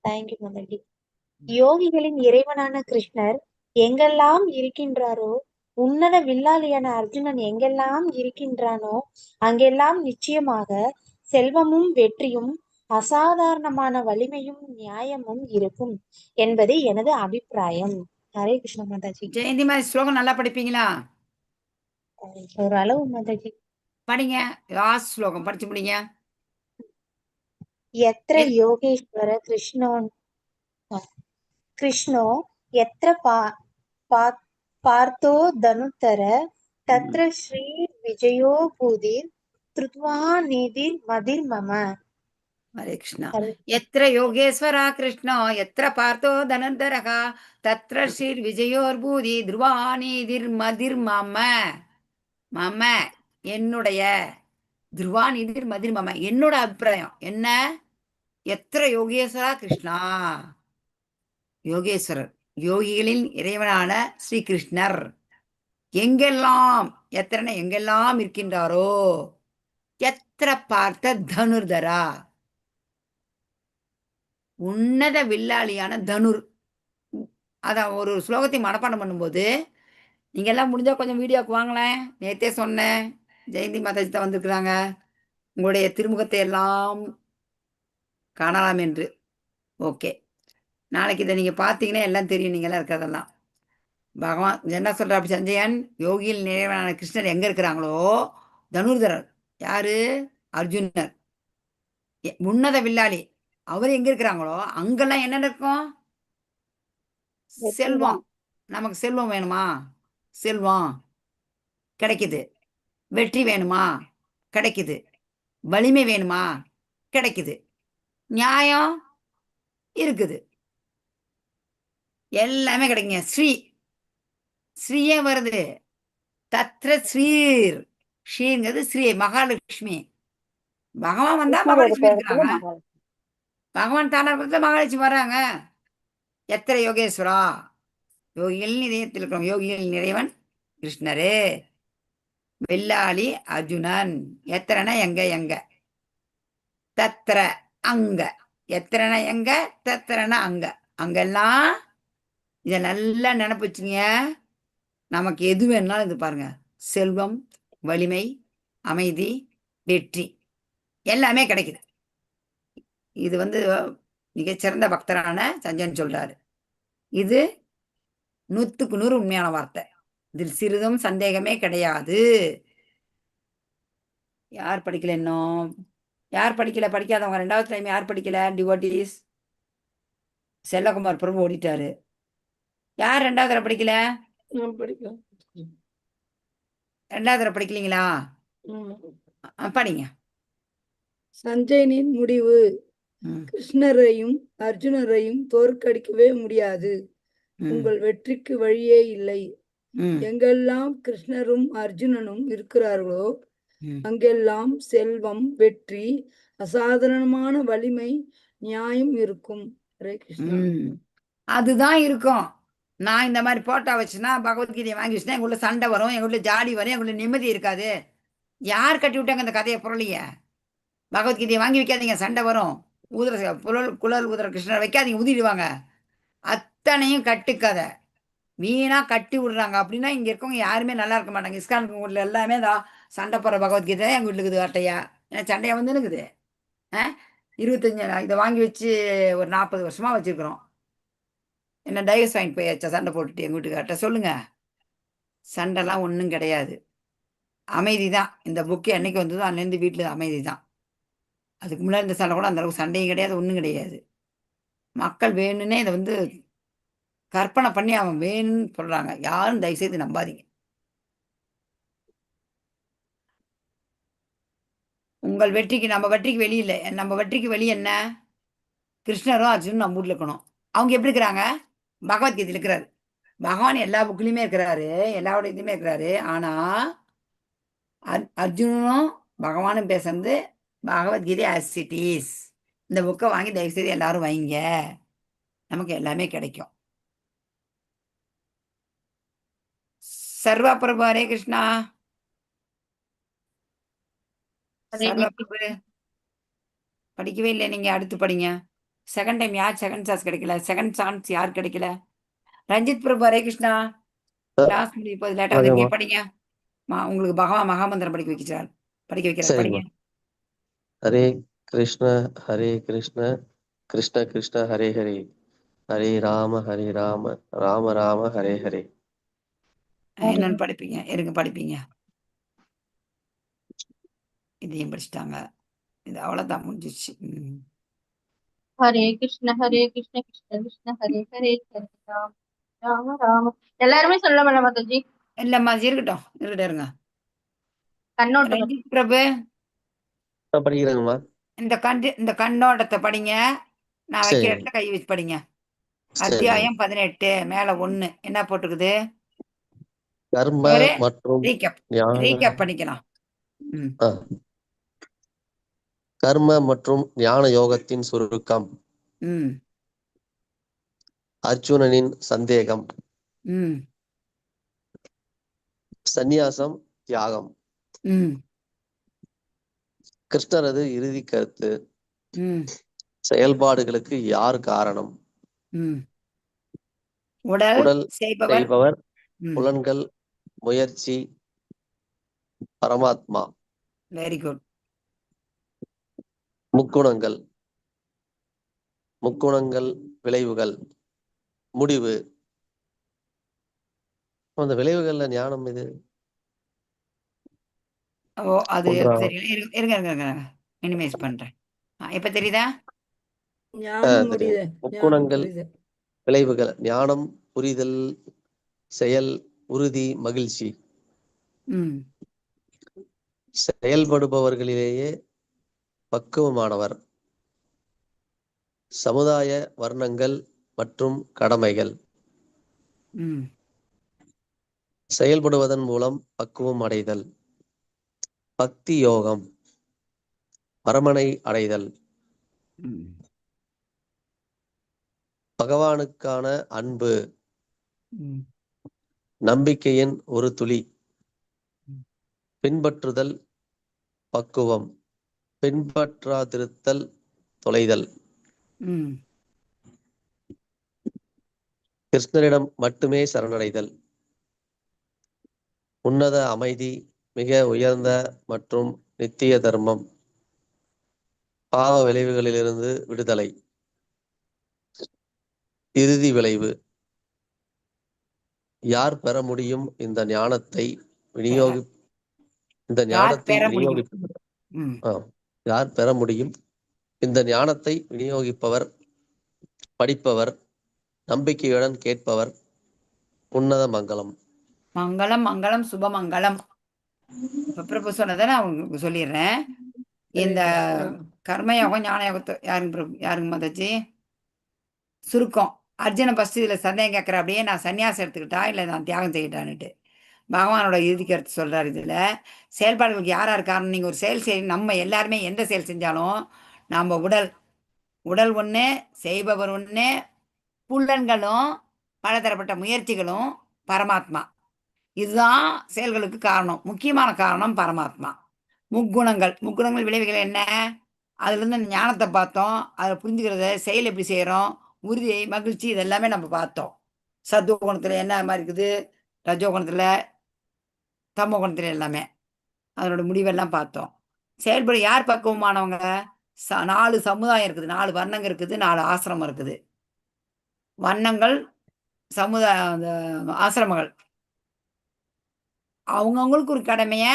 தேங்க்யூ மாதாஜி. யோகிகளின் இறைவனான கிருஷ்ணர் எங்கெல்லாம் இருக்கின்றாரோ, உன்னத வில்லாளியான அர்ஜுனன் எங்கெல்லாம் இருக்கின்றானோ அங்கெல்லாம் நிச்சயமாக செல்வமும் வெற்றியும் அசாதாரணமான வலிமையும் நியாயமும் இருக்கும் என்பது எனது அபிப்பிராயம். ஹரே கிருஷ்ண மாதாஜி. ஜெயந்தி மாதிரி ஸ்லோகம் நல்லா படிப்பீங்களா? ஒரு அளவு மாதாஜி. படிங்க. லாஸ்ட் ஸ்லோகம் படிச்சு முடிங்க. எத்திர யோகேஸ்வர கிருஷ்ணோ எத்திர பார்த்தோ தனுத்தர தத்ர ஸ்ரீ விஜயோ பூதிர் திருத்வா நீதிர் மதிர் மம. ஹரே கிருஷ்ணா. எத்திர யோகேஸ்வரா கிருஷ்ணோ எத்திர பார்த்தோ தனுந்தரக தத்ர ஸ்ரீ விஜயோர் பூதி துருவா நீதிர் மதிர் மம. மம என்னுடைய, துருவா நீதிர் மதிர் மம என்னோட அபிப்பிராயம் என்ன? எத்திர யோகேஸ்வரா கிருஷ்ணா, யோகேஸ்வரர் யோகிகளின் இறைவனான ஸ்ரீ கிருஷ்ணர் எங்கெல்லாம், எத்தனை எங்கெல்லாம் இருக்கின்றாரோ, எத்திர பார்த்த தனுர்தரா உன்னத வில்லாளியான தனுர். அதான் ஒரு ஸ்லோகத்தை மனப்பாடம் பண்ணும்போது நீங்க எல்லாம் முடிஞ்சா கொஞ்சம் வீடியோக்கு வாங்களேன். நேத்தே சொன்னேன், ஜெயந்தி மாதாஜி தான் வந்திருக்கிறாங்க, உங்களுடைய திருமுகத்தை எல்லாம் காணலாம் என்று. ஓகே, நாளைக்கு இதை நீங்க பார்த்தீங்கன்னா எல்லாம் தெரியும், நீங்க எல்லாம் இருக்கிறதெல்லாம். பகவான் என்ன சொல்ற அப்படி சஞ்சயன், யோகியில் நிறைவான கிருஷ்ணர் எங்க இருக்கிறாங்களோ, தனுர்தரர் யாரு? அர்ஜுனர், உன்னத வில்லாளி, அவர் எங்க இருக்கிறாங்களோ அங்கெல்லாம் என்ன இருக்கும்? செல்வம். நமக்கு செல்வம் வேணுமா? செல்வம் கிடைக்குது. வெற்றி வேணுமா? கிடைக்குது. வலிமை வேணுமா? கிடைக்குது. நியாயம் இருக்குது. எல்லாமே கிடைக்குங்க. ஸ்ரீயே வருது. தத்ர ஸ்ரீர், ஸ்ரீங்கிறது ஸ்ரீ மகாலட்சுமி. பகவான் வந்தா மகாலட்சுமி இருக்கிறாங்க. பகவான் தானத்துல மகாலட்சுமி வர்றாங்க. எத்திர யோகேஸ்வரா, யோகிகளின் இதயத்தில் இருக்கிறோம். யோகிகளின் இறைவன் கிருஷ்ணரே, வெள்ளாளி அர்ஜுனன். எத்திரனா எங்க எங்க, தத்திர அங்க, எத்திரனா எங்க, தத்திரனா அங்க, அங்கெல்லாம். இதை நல்லா நினைப்பு வச்சுங்க. நமக்கு எது வேணாலும் இது பாருங்க, செல்வம், வலிமை, அமைதி, வெற்றி எல்லாமே கிடைக்குது. இது வந்து மிகச்சிறந்த பக்தரான சஞ்சயன் சொல்றாரு. இது 100க்கு 100 உண்மையான வார்த்தை. இதில் சிறிதும் சந்தேகமே கிடையாது. யார் படிக்கல இன்னும்? யார் படிக்கல? படிக்காதவங்க 2வது டைம் யார் படிக்கல? டிவோட்டீஸ். செல்லகுமார் பிரபு ஓடிட்டாரு. யார் 2வது தடவை படிக்கல? 2வது தடவை படிக்கலீங்களா? படிங்க. சஞ்சயனின் முடிவு. கிருஷ்ணரையும் அர்ஜுனரையும் தோற்கடிக்கவே முடியாது. உங்கள் வெற்றிக்கு வழியே இல்லை. எங்கெல்லாம் கிருஷ்ணரும் அர்ஜுனனும் இருக்கிறார்களோ ம். அங்கெல்லாம் செல்வம், வெற்றி, அசாதாரணமான வலிமை, நியாயம் இருக்கும். ஹரே கிருஷ்ணா. அதுதான் இருக்கும். நான் இந்த மாதிரி போட்டோ வச்சுன்னா பகவத்கீதையை வாங்கி வச்சுன்னா எங்க உள்ள சண்டை வரும், எங்க உள்ள ஜாடி வரும், எங்க உள்ள நிம்மதி இருக்காது. யார் கட்டி விட்டாங்க அந்த கதையை புரளிய? பகவத்கீதையை வாங்கி வைக்காதீங்க, சண்டை வரும். குழல் ஊதுற கிருஷ்ணரை வைக்காதீங்க, ஊதிடுவாங்க. அத்தனையும் கட்டுக்கதை, வீணா கட்டி விடுறாங்க. அப்படின்னா இங்க இருக்கவங்க யாருமே நல்லா இருக்க மாட்டாங்க. இஸ்கான் வீட்டுல எல்லாமே தான் சண்டை போடுற பகவத்கீதை எங்க வீட்டுல இருக்குது அட்டையா. ஏன்னா சண்டையா வந்து இருக்குது. 25 இதை வாங்கி வச்சு ஒரு 40 வருஷமா வச்சிருக்கிறோம். என்ன டைவர்ஸ் வாங்கிட்டு போயாச்சா சண்டை போட்டுட்டு எங்க வீட்டுக்கார்ட்ட? சொல்லுங்க. சண்டைலாம் ஒன்றும் கிடையாது, அமைதி தான். இந்த புக்கு என்னைக்கு வந்ததோ அன்னைந்து வீட்டில் அமைதி தான். அதுக்கு முன்னாடி இந்த சண்டை கூட அந்த அளவுக்கு சண்டையும் கிடையாது, ஒன்றும் கிடையாது. மக்கள் வேணும்னே இதை வந்து கற்பனை பண்ணி அவன் வேணும்னு சொல்றாங்க. யாரும் தயவுசெய்து நம்பாதீங்க. உங்கள் வெற்றிக்கு, நம்ம வெற்றிக்கு வெளியில, நம்ம வெற்றிக்கு வெளியே என்ன? கிருஷ்ணரும் அர்ஜுனும் நம்ம வீட்டில் இருக்கணும். அவங்க எப்படி இருக்கிறாங்க? பகவத்கீதையில் இருக்கிறாரு. பகவான் எல்லா புக்லையுமே இருக்கிறாரு, எல்லாரோட இதுலையுமே இருக்கிறாரு. ஆனா அர்ஜுனனும் பகவானும் பேசுறது பகவத்கீதை as it is. இந்த புக்கை வாங்கி தயவுசெய்து எல்லாரும் வைங்க, நமக்கு எல்லாமே கிடைக்கும். சர்வா பிரபு ஹரே கிருஷ்ணா. சர்வா பிரபு படிக்கவே இல்லை நீங்க, அடுத்து படிங்க. செகண்ட் டைம் யார் செகண்ட் சான்ஸ் கிடைக்கல? செகண்ட் சான்ஸ் யார் கிடைக்கல? ரஞ்சித் பிரபு ஹரே கிருஷ்ணா. கிளாஸ் முடிய போது லேட்டா வந்து படிங்க. உங்களுக்கு பகவான் மகாமந்திரம் படிக்க வைக்கிறார், படிக்க வைக்கிறார், படிங்க. ஹரே கிருஷ்ண ஹரே கிருஷ்ண கிருஷ்ண கிருஷ்ண ஹரே ஹரே, ஹரே ராம ராம ராம ஹரே ஹரே. என்னன்னு படிப்பீங்க? இருங்க படிப்பீங்க. இதையும் படிச்சுட்டாங்க. இது அவ்வளவுதான், முடிஞ்சிச்சு. ஹரே கிருஷ்ண கிருஷ்ண கிருஷ்ண ஹரே ஹரே, ஹரே ராம ராம ராம. எல்லாருமே சொல்லலாம் மாதாஜி. இல்லம்மா, இருக்கட்டும் இருக்கட்டும், இருங்க. கண்ணோட்டம். ரஞ்சித் பிரபு படிக்கிறேங்கம்மா. இந்த கண்ணோட்டத்தை படிங்க. நான் வைக்கிற இடத்துல கை வச்சு படிங்க. அத்தியாயம் 18 மேல 1 என்ன போட்டிருக்குது? கர்ம மற்றும் ரீகேப் பண்ணிக்கலாம். கர்ம மற்றும் ஞான யோகத்தின் சுருக்கம். அர்ஜுனனின் சந்தேகம். சந்நியாசம், தியாகம். கிருஷ்ணரது இறுதி கருத்து. செயல்பாடுகளுக்கு யார் காரணம்? உடல் செய்பவர், புலன்கள், முயற்சி, பரமாத்மா. Very good. முக்குணங்கள், விளைவுகள், முடிவு. அந்த விளைவுகள்ல ஞானம் இது. அது இருங்க மினிமைஸ் பண்றேன். இப்ப தெரியுதா? முக்குணங்கள், விளைவுகள், ஞானம், புரிதல், செயல், உறுதி, மகிழ்ச்சி. செயல்படுபவர்களிலேயே பக்குவமானவர். சமுதாய வர்ணங்கள் மற்றும் கடமைகள். செயல்படுவதன் மூலம் பக்குவம் அடைதல். பக்தி யோகம், பரமனை அடைதல். பகவானுக்கான அன்பு, நம்பிக்கையின் ஒரு துளி. பின்பற்றுதல், பக்குவம். பின்பற்றாதிருத்தல், தொலைதல். கிருஷ்ணரிடம் மட்டுமே சரணடைதல். உன்னத அமைதி, மிக உயர்ந்த மற்றும் நித்திய தர்மம். பாவ விளைவுகளிலிருந்து விடுதலை. இறுதி விளைவு. யார் பெற முடியும் இந்த ஞானத்தை யார் பெற முடியும் இந்த ஞானத்தை விநியோகிப்பவர், படிப்பவர், நம்பிக்கையுடன் கேட்பவர். உன்னத மங்களம். மங்களம் மங்களம் சுபமங்கலம். பிரபு சொன்னதை நான் உங்களுக்கு சொல்லிடுறேன். இந்த கர்மயோகம் ஞான யோகத்தை யாருங்க மாதாஜி? சுருக்கம் அர்ஜுனன் ஃபர்ஸ்ட் இதுல சந்தேகம் கேட்குற, அப்படியே நான் சன்னியாசம் எடுத்துக்கிட்டா இல்லை நான் தியாகம் செய்யிட்டான்னுட்டு பகவானோட இறுதி கருத்து சொல்றாரு. இதுல செயல்பாடுகளுக்கு யாரா இருக்காருன்னு நீங்க ஒரு செயல் செய், நம்ம எல்லாருமே எந்த செயல் செஞ்சாலும் நம்ம உடல் ஒண்ணு, செய்பவர் ஒண்ணு, புலன்களும் பலதரப்பட்ட முயற்சிகளும் பரமாத்மா. இதுதான் செயல்களுக்கு காரணம். முக்கியமான காரணம் பரமாத்மா. முக்குணங்கள் விளைவுகள் என்ன? அதுல இருந்து ஞானத்தை பார்த்தோம். அதை புரிஞ்சுக்கிறத செயல் எப்படி செய்யறோம், உறுதி, மகிழ்ச்சி, இதெல்லாமே நம்ம பார்த்தோம். சத்துவ குணத்துல என்ன மாதிரி இருக்குது, ரஜோ குணத்துல, தமோ குணத்துல எல்லாமே அதனோட முடிவெல்லாம் பார்த்தோம். செயல்பட யார் பக்குவமானவங்க? 4 சமுதாயம் இருக்குது, 4 வர்ணங்கள் இருக்குது, 4 ஆசிரமம் இருக்குது. வண்ணங்கள், ஆசிரமங்கள் அவங்கவுங்களுக்கு ஒரு கடமைய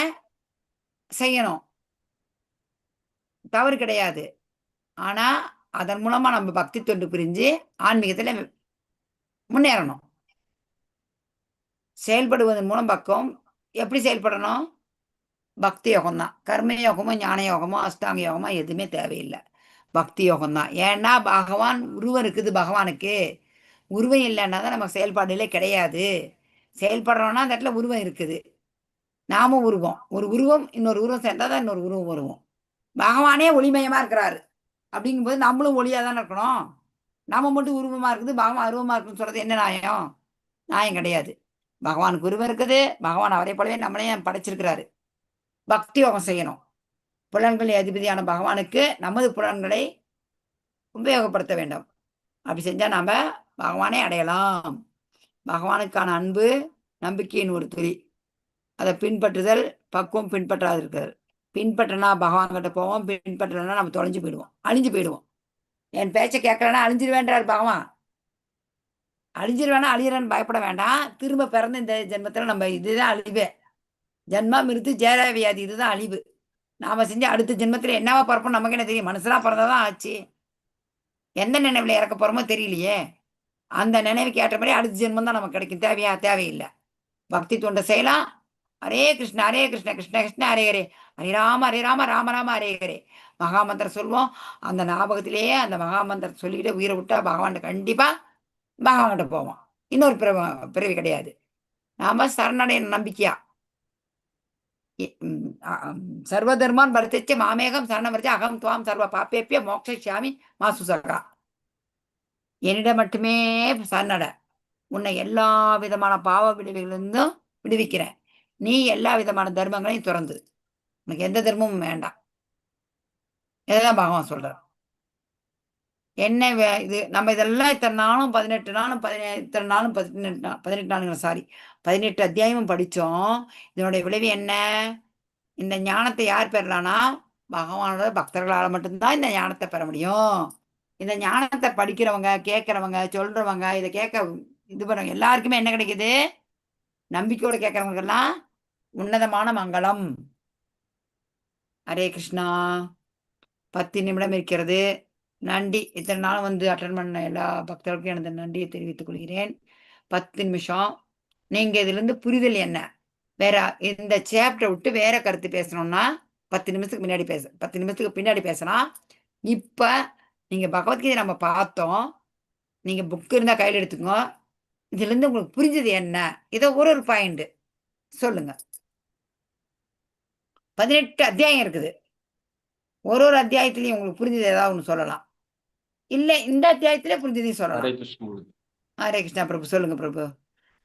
செய்யணும், தவறு கிடையாது. ஆனா அதன் மூலமா நம்ம பக்தி தொண்டு புரிஞ்சு ஆன்மீகத்துல முன்னேறணும். செயல்படுவதன் மூலம் பக்கம் எப்படி செயல்படணும்? பக்தி யோகம் தான். கர்ம யோகமோ ஞான யோகமோ அஷ்டாங்க யோகமோ எதுவுமே தேவையில்லை, பக்தி யோகம் தான். ஏன்னா பகவான் உருவம் இருக்குது, பகவானுக்கு உருவம் இல்லைன்னா தான் நம்ம செயல்பாடுகளே கிடையாது. செயல்படுறோம்னா அந்த இடத்துல உருவம் இருக்குது, நாமும் உருவம். ஒரு உருவம் இன்னொரு உருவம் சேர்ந்தாதான் இன்னொரு உருவம் வருவோம். பகவானே ஒளிமயமா இருக்கிறாரு அப்படிங்கும்போது நம்மளும் ஒளியா தானே இருக்கணும். நம்ம மட்டும் உருவமா இருக்குது, பகவான் அருவமா இருக்குன்னு சொல்றது என்ன நியாயம்? நியாயம் கிடையாது. பகவானுக்கு உருவம் இருக்குது, பகவான் அவரை போலவே நம்மளையும் படைச்சிருக்கிறாரு. பக்தி யோகம் செய்யணும். புலன்களின் அதிபதியான பகவானுக்கு நமது புலன்களை உபயோகப்படுத்த வேண்டும். அப்படி செஞ்சா நாம பகவானே அடையலாம். பகவானுக்கான அன்பு நம்பிக்கையின் ஒரு துளி, அதை பின்பற்றுதல், பக்குவம் பின்பற்றாது இருக்கிறது. பின்பற்றினா பகவான் கிட்ட போவோம், பின்பற்றனா நம்ம தொலைஞ்சு போயிடுவோம், அழிஞ்சு போயிடுவோம். என் பேச்சை கேட்கலன்னா அழிஞ்சிருவேன்றார் பகவான். அழிஞ்சிருவேனா அழியிறன்னு பயப்பட வேண்டாம். திரும்ப பிறந்த இந்த ஜென்மத்துல நம்ம இதுதான் அழிவே. ஜென்மம் இருந்து ஜேரா வியாதி, இதுதான் அழிவு. நாம செஞ்ச அடுத்த ஜென்மத்துல என்னவா பிறப்போம் நமக்கு என்ன தெரியும்? மனுஷனா பிறந்தாதான் ஆச்சு. எந்த நினைவுல இறக்க போறோமோ தெரியலையே. அந்த நினைவுக்கு ஏற்ற மாதிரி அடுத்த ஜென்மம் தான் நமக்கு கிடைக்கும். தேவையில்லை. பக்தி தொண்டை செய்யலாம். ஹரே கிருஷ்ண ஹரே கிருஷ்ண கிருஷ்ண கிருஷ்ண ஹரே ஹரே, ஹரே ராம ராம ராம ஹரே ஹரே. மகாமந்திரம் சொல்லுவோம். அந்த ஞாபகத்திலேயே அந்த மகாமந்திரம் சொல்லிக்கிட்டே உயிரை விட்டா பகவான் கண்டிப்பா பகவான்கிட்ட போவோம். இன்னொரு பிறவி கிடையாது. நாம சரணடைய நம்பிக்கையா சர்வதர்மான் பரித்தச்ச மாமேகம் சரணம் வரைச்ச அகம் துவாம் சர்வ பாப்பேப்பிய மோக்ஷாமி மாசுசகா. என்னிடம் மட்டுமே சரணட, உன்னை எல்லா விதமான பாவ விளைவுகளிலிருந்தும் விடுவிக்கிறேன். நீ எல்லா விதமான தர்மங்களையும் துறந்து, உனக்கு எந்த தர்மமும் வேண்டாம். இதுதான் பகவான் சொல்றார். என்ன இது நம்ம இதெல்லாம் இத்தனை நாளும் 18 நாளும் 18 நாளுங்க, சாரி 18 அத்தியாயமும் படிச்சோம். இதனுடைய விளைவு என்ன? இந்த ஞானத்தை யார் பெறலானா பகவானோட பக்தர்களால் மட்டும்தான் இந்த ஞானத்தை பெற முடியும். இந்த ஞானத்தை படிக்கிறவங்க, கேட்கறவங்க, சொல்றவங்க, இதை கேட்க இது பண்ணுறவங்க எல்லாருக்குமே என்ன கிடைக்குது? நம்பிக்கையோட கேட்கறவங்களுக்கெல்லாம் உன்னதமான மங்களம். ஹரே கிருஷ்ணா. 10 நிமிடம் இருக்கிறது. நன்றி. இத்தனை நாள் வந்து அட்டன் பண்ண எல்லா பக்தர்களுக்கும் எனது நன்றியை தெரிவித்துக் கொள்கிறேன். 10 நிமிஷம். நீங்க இதுல இருந்து புரிதல் என்ன? வேற இந்த சாப்டர் விட்டு வேற கருத்து பேசணும்னா 10 நிமிஷத்துக்கு பின்னாடி பேசலாம். இப்ப நீங்க பகவத்கீதை நம்ம பார்த்தோம். நீங்க புக் இருந்தா கையில் எடுத்துக்கோ. இதுல இருந்து உங்களுக்கு புரிஞ்சது என்ன? இதை ஒரு பாயிண்ட் சொல்லுங்க. 18 அத்தியாயம் இருக்குது. ஒரு அத்தியாயத்திலையும் உங்களுக்கு புரிஞ்சது ஏதாவது ஒண்ணு சொல்லலாம். இல்ல இந்த அத்தியாயத்திலே புரிஞ்சதையும் சொல்லலாம். ஹரே கிருஷ்ணா பிரபு. சொல்லுங்க பிரபு.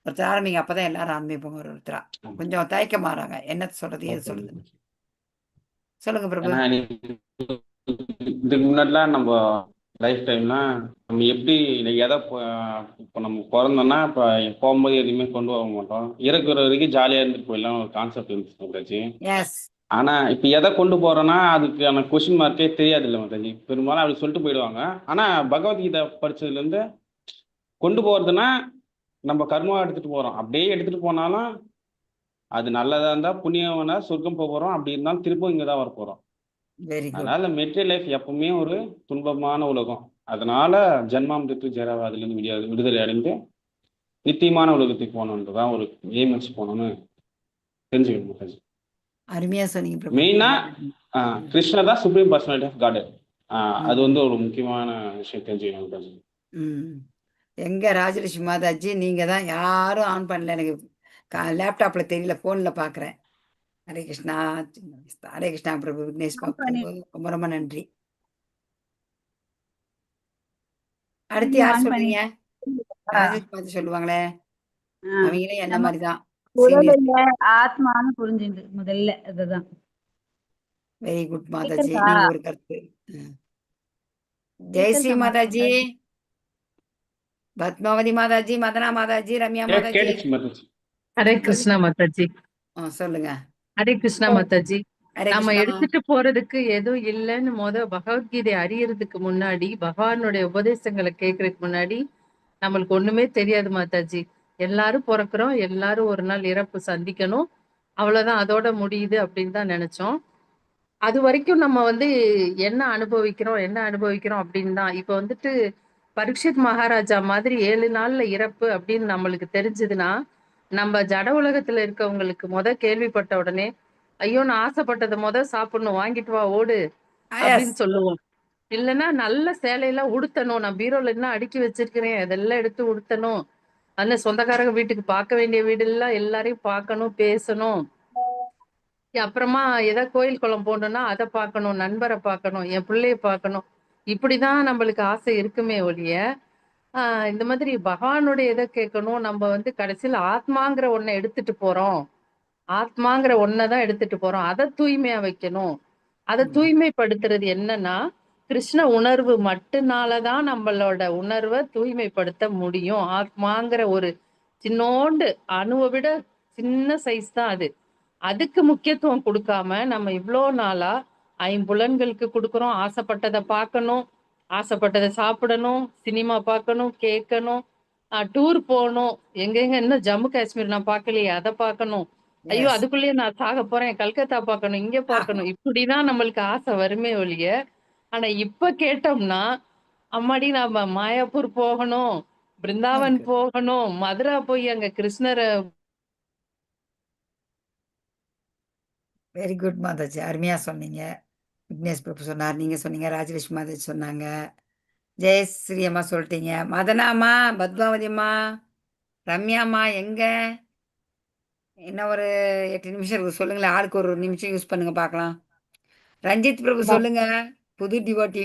ஒருத்தர் ஆரம்பிங்க, அப்பதான் எல்லாரும் ஆரம்பிப்போங்க. ஒருத்தரா கொஞ்சம் தயக்க மாறாங்க, என்ன சொல்றது ஏது சொல்றது. சொல்லுங்க பிரபு. இதுக்கு முன்னாடிலாம் நம்ம லைஃப் டைம்லாம் நம்ம எப்படி எதை இப்போ நம்ம பிறந்தோம்னா இப்போ போகும்போது எதுவுமே கொண்டு வர மாட்டோம். இறக்குற வரைக்கும் ஜாலியாக இருந்துட்டு போயிடலாம் ஒரு கான்செப்ட் இருந்துச்சு மாதாஜி. ஆனா இப்போ எதை கொண்டு போறோம்னா அதுக்கான கொஸ்டின் மார்க்கே தெரியாது இல்லை மாதாஜி. பெரும்பாலும் அப்படி சொல்லிட்டு போயிடுவாங்க. ஆனா பகவத்கீதை படிச்சதுல இருந்து கொண்டு போறதுன்னா நம்ம கர்மாவை எடுத்துட்டு போறோம். அப்படியே எடுத்துட்டு போனாலும் அது நல்லதா இருந்தா புண்ணியம்னா சொர்க்கம் போறோம், அப்படி இருந்தாலும் திருப்பும் இங்கதான் வர போறோம். அதனால மெட்டீரியல் லைஃப் எப்பவுமே ஒரு துன்பமான உலகம். அதனால ஜென்மாமிருத்து ஜெராவா அதுல இருந்து விடுதலை அடைந்து நித்தியமான உலகத்துக்கு போகணுன்றதான் ஒரு எய்ம் வச்சு போகணும்னு தெரிஞ்சுக்கணும். அருமையா சொன்னீங்க. மெயினா கிருஷ்ணர் தான் சுப்ரீம் பர்சனாலிட்டி ஆஃப் காட். அது வந்து ஒரு முக்கியமான விஷயம் தெரிஞ்சுக்கணும். எங்க ராஜலட்சுமி மாதாஜி நீங்க தான், யாரும் ஆன் பண்ணல. எனக்கு லேப்டாப்ல தெரியல, போன்ல பாக்குறேன். ஹரே கிருஷ்ணா. ஹரே கிருஷ்ணா பிரபு. விக்னேஷ் பிரபு, ரொம்ப ரொம்ப நன்றி. அடுத்து யார் சொல்றீங்க? ராஜலட்சுமி மாதாஜி சொல்லுவாங்களே, அவங்களே என்ன மாதிரிதான் சீனியர். ஆத்மான்னு புரிஞ்சுது முதல்ல, அதுதான். Very good Mataji. நீங்க ஒரு கருத்து. ஜெயஸ்ரீ மாதாஜி, பத்மாவதி மாதாஜி, மதனா மாதாஜி, ரம்யா மாதாஜி. ஹரே கிருஷ்ணா மாதாஜி. சொல்லுங்க. ஹரே கிருஷ்ணா மாதாஜி. ஹரே நம்ம கிருஷ்ணா. எடுத்துட்டு போறதுக்கு எதுவும் இல்லைன்னு பகவத்கீதை அறியறதுக்கு முன்னாடி, பகவானுடைய உபதேசங்களை கேட்கறதுக்கு முன்னாடி நம்மளுக்கு ஒண்ணுமே தெரியாது மாதாஜி. எல்லாரும் பிறக்கிறோம், எல்லாரும் ஒரு நாள் இறப்பு சந்திக்கணும், அவ்வளவுதான், அதோட முடியுது அப்படின்னு தான் நினைச்சோம். அது வரைக்கும் நம்ம என்ன அனுபவிக்கிறோம் அப்படின்னு தான். இப்ப பரீட்சித் மகாராஜா மாதிரி 7 நாள்ல இறப்பு அப்படின்னு நம்மளுக்கு தெரிஞ்சதுன்னா, நம்ம ஜட உலகத்துல இருக்கவங்களுக்கு கேள்விப்பட்ட உடனே, ஐயோ நான் ஆசைப்பட்டதை சாப்பிடணும், வாங்கிட்டு வா ஓடு அப்படின்னு சொல்லுவோம். இல்லைன்னா நல்ல சேலையெல்லாம் உடுத்தணும், நான் பீரோல என்ன அடுக்கி வச்சிருக்கிறேன் அதெல்லாம் எடுத்து உடுத்தணும், அந்த சொந்தக்காரங்க வீட்டுக்கு பார்க்க வேண்டிய வீடெல்லாம் எல்லாரையும் பார்க்கணும், பேசணும். அப்புறமா ஏதாவது கோயில் குளம் போகணும்னா அதை பார்க்கணும், நண்பரை பார்க்கணும், என் பிள்ளைய பார்க்கணும். இப்படிதான் நம்மளுக்கு ஆசை இருக்குமே ஒழிய, இந்த மாதிரி பகவானுடைய இதை கேட்கணும். நம்ம கடைசியில் ஆத்மாங்கிற ஒன்னை எடுத்துட்டு போறோம், ஆத்மாங்கிற ஒன்னைதான் எடுத்துட்டு போறோம், அதை தூய்மையா வைக்கணும். அதை தூய்மைப்படுத்துறது என்னன்னா, கிருஷ்ண உணர்வு மட்டும்னாலதான் நம்மளோட உணர்வை தூய்மைப்படுத்த முடியும். ஆத்மாங்கிற ஒரு சின்னோண்டு அணுவை விட சின்ன சைஸ் தான் அது. அதுக்கு முக்கியத்துவம் கொடுக்காம நம்ம இவ்வளோ நாளா ஐம்புலன்களுக்கு கொடுக்குறோம். ஆசைப்பட்டதை பார்க்கணும், ஆசைப்பட்டதை சாப்பிடணும், சினிமா பார்க்கணும், கேட்கணும், டூர் போகணும், எங்கெங்க இன்னும் ஜம்மு காஷ்மீர் நான் பார்க்கலையே அதை பார்க்கணும், ஐயோ அதுக்குள்ளேயே நான் சாக போறேன், கல்கத்தா பார்க்கணும், இங்க பார்க்கணும், இப்படிதான் நம்மளுக்கு ஆசை வருமே ஒழிய. ஆனா இப்ப கேட்டோம்னா, அம்மாடி நாம மாயாப்பூர் போகணும், பிருந்தாவன் போகணும், மதுரா போய் அங்க கிருஷ்ணரை. வெரி குட் மாதாஜி, அருமையா சொன்னீங்க. விக்னேஷ் பிரபு சொன்னார், நீங்க சொன்னீங்க, ராஜலட்சுமி மாதாஜி சொன்னாங்க, ஜெயஸ்ரீ அம்மா சொல்லிட்டீங்க, மதனாமா, பத்மாவதி அம்மா, ரம்யாம்மா எங்க? இன்னும் ஒரு 8 நிமிஷம் இருக்கு, சொல்லுங்களேன். ஆளுக்கு ஒரு நிமிஷம் யூஸ் பண்ணுங்க பார்க்கலாம். ரஞ்சித் பிரபு சொல்லுங்க, புது டிவோட்டி.